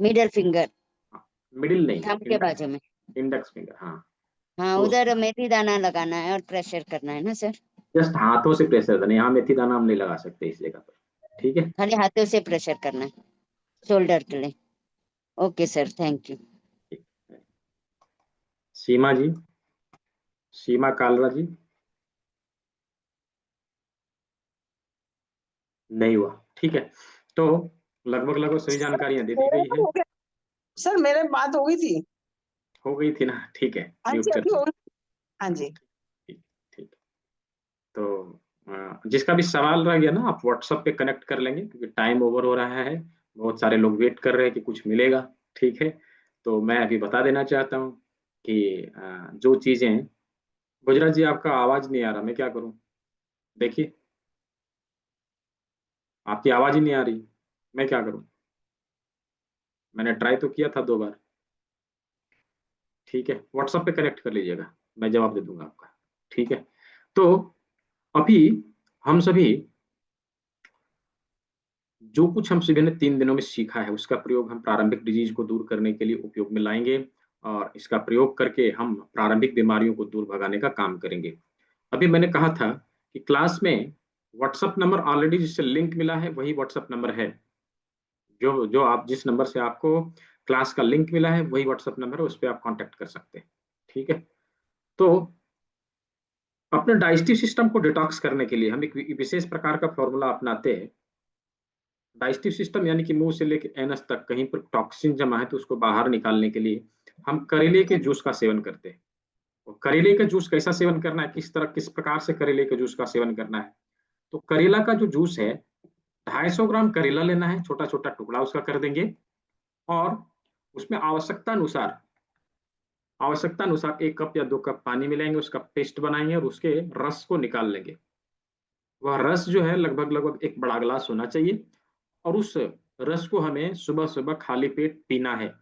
मिडल फिंगर, मिडिल नहीं, थंब के बाजू में। इंडेक्स फिंगर, हाँ। हाँ, तो उधर मेथी दाना लगाना है और प्रेशर करना है ना सर? जस्ट हाथों से प्रेशर देना, यहाँ मेथी दाना हम नहीं लगा सकते इस जगह पर, ठीक है। खाली हाथों से प्रेशर करना है शोल्डर के लिए। Okay sir, thank you. Seema ji, Seema Kalra ji, नहीं हुआ, ठीक है। तो लगभग सभी जानकारियां दे दी मेरे गई तो है। हो गया सर, मेरे बात हो गई थी। हो गई थी ना, ठीक है, हाँ म्यूट जी, कर अभी हो दीजिए। गई। हाँ जी। ठीक ठीक। तो जिसका भी सवाल रह गया ना, आप व्हाट्सएप पे कनेक्ट कर लेंगे, क्योंकि टाइम ओवर हो रहा है, बहुत सारे लोग वेट कर रहे हैं कि कुछ मिलेगा। ठीक है, तो मैं अभी बता देना चाहता हूँ कि जो चीजें, गुजरात जी आपका आवाज नहीं आ रहा, मैं क्या करूँ? देखिए, आपकी आवाज ही नहीं आ रही, मैं क्या करूँ? मैंने ट्राई तो किया था 2 बार। ठीक है, व्हाट्सएप पे कनेक्ट कर लीजिएगा, मैं जवाब दे दूंगा आपका। ठीक है, तो अभी हम सभी जो कुछ हम सभी ने 3 दिनों में सीखा है, उसका प्रयोग हम प्रारंभिक डिजीज को दूर करने के लिए उपयोग में लाएंगे, और इसका प्रयोग करके हम प्रारंभिक बीमारियों को दूर भगाने का काम करेंगे। अभी मैंने कहा था कि क्लास में व्हाट्सएप नंबर ऑलरेडी जिससे लिंक मिला है, वही व्हाट्सएप नंबर है। जो जो आप जिस नंबर से आपको क्लास का लिंक मिला है, वही व्हाट्सएप नंबर है, उस पर आप कांटेक्ट कर सकते हैं। ठीक है, तो अपने डाइजेस्टिव सिस्टम को डिटॉक्स करने के लिए हम एक विशेष प्रकार का फॉर्मूला अपनाते हैं। डाइजेस्टिव सिस्टम यानी कि मुंह से लेकर एनस तक कहीं पर टॉक्सिन जमा है तो उसको बाहर निकालने के लिए हम करेले के जूस का सेवन करते हैं। और करेले का जूस कैसा सेवन करना है, किस प्रकार से करेले के जूस का सेवन करना है? तो करेला का जो जूस है, 250 ग्राम करेला लेना है, छोटा छोटा टुकड़ा उसका कर देंगे, और उसमें आवश्यकता अनुसार 1 कप या 2 कप पानी मिलाएंगे, उसका पेस्ट बनाएंगे और उसके रस को निकाल लेंगे। वह रस जो है लगभग 1 बड़ा गिलास होना चाहिए, और उस रस को हमें सुबह सुबह खाली पेट पीना है।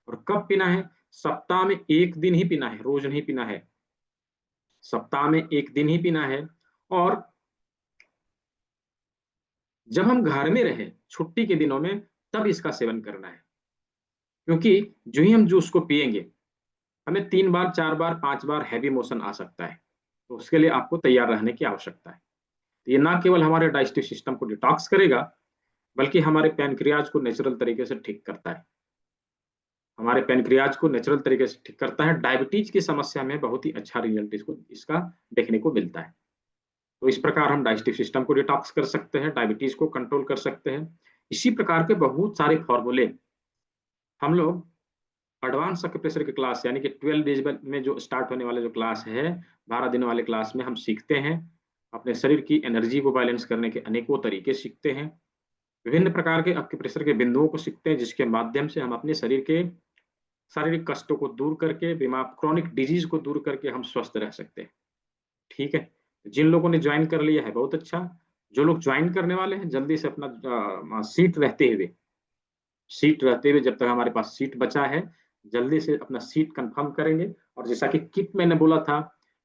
और कब पीना है? सप्ताह में 1 दिन ही पीना है, रोज नहीं पीना है। सप्ताह में 1 दिन ही पीना है। और जब हम घर में रहे छुट्टी के दिनों में, तब इसका सेवन करना है, क्योंकि जो ही हम जूस को पिएंगे, हमें 3 बार 4 बार 5 बार हैवी मोशन आ सकता है। तो उसके लिए आपको तैयार रहने की आवश्यकता है। तो ये ना केवल हमारे डाइजेस्टिव सिस्टम को डिटॉक्स करेगा, बल्कि हमारे पैनक्रियाज को नेचुरल तरीके से ठीक करता है। हमारे पैनक्रियाज को नेचुरल तरीके से ठीक करता है। डायबिटीज की समस्या में बहुत ही अच्छा रिजल्ट इसका देखने को मिलता है। तो इस प्रकार हम डाइजेस्टिव सिस्टम को डिटॉक्स कर सकते हैं, डायबिटीज को कंट्रोल कर सकते हैं। इसी प्रकार के बहुत सारे फॉर्मूले हम लोग एडवांस एक्यूप्रेशर की क्लास, यानी कि 12 डेज में जो स्टार्ट होने वाले जो क्लास है, 12 दिन वाले क्लास में हम सीखते हैं। अपने शरीर की एनर्जी को बैलेंस करने के अनेकों तरीके सीखते हैं। विभिन्न प्रकार के एक्यूप्रेशर के बिंदुओं को सीखते हैं, जिसके माध्यम से हम अपने शरीर के शारीरिक कष्टों को दूर करके, बीमार क्रोनिक डिजीज को दूर करके हम स्वस्थ रह सकते हैं। ठीक है, जिन लोगों ने ज्वाइन कर लिया है बहुत अच्छा। जो लोग ज्वाइन करने वाले हैं, जल्दी से अपना सीट रहते हुए जब तक हमारे पास सीट बचा है, जल्दी से अपना सीट कंफर्म करेंगे। और जैसा कि किट मैंने बोला था,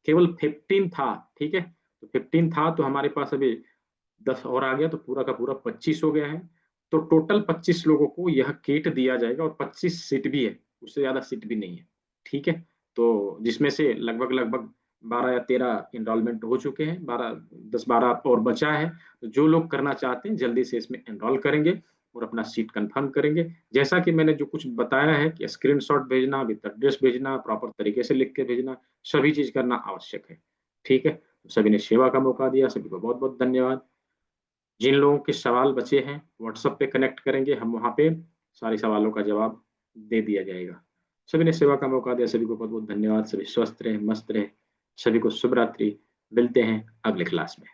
केवल 15 था। ठीक है, तो 15 था, तो हमारे पास अभी 10 और आ गया, तो पूरा का पूरा 25 हो गया है। तो टोटल 25 लोगों को यह किट दिया जाएगा, और 25 सीट भी है, उससे ज्यादा सीट भी नहीं है। ठीक है, तो जिसमें से लगभग 12 या 13 इनरोलमेंट हो चुके हैं, 10-12 और बचा है। तो जो लोग करना चाहते हैं, जल्दी से इसमें एनरोल करेंगे और अपना सीट कंफर्म करेंगे। जैसा कि मैंने जो कुछ बताया है कि स्क्रीनशॉट भेजना, विद एड्रेस भेजना, प्रॉपर तरीके से लिख के भेजना, सभी चीज करना आवश्यक है। ठीक है, सभी ने सेवा का मौका दिया, सभी को बहुत बहुत धन्यवाद। जिन लोगों के सवाल बचे हैं, व्हाट्सएप पे कनेक्ट करेंगे, हम वहां पे सारे सवालों का जवाब दे दिया जाएगा। सभी ने सेवा का मौका दिया, सभी को बहुत बहुत धन्यवाद। सभी स्वस्थ रहे, मस्त रहे। सभी को शुभ रात्रि। मिलते हैं अगले क्लास में।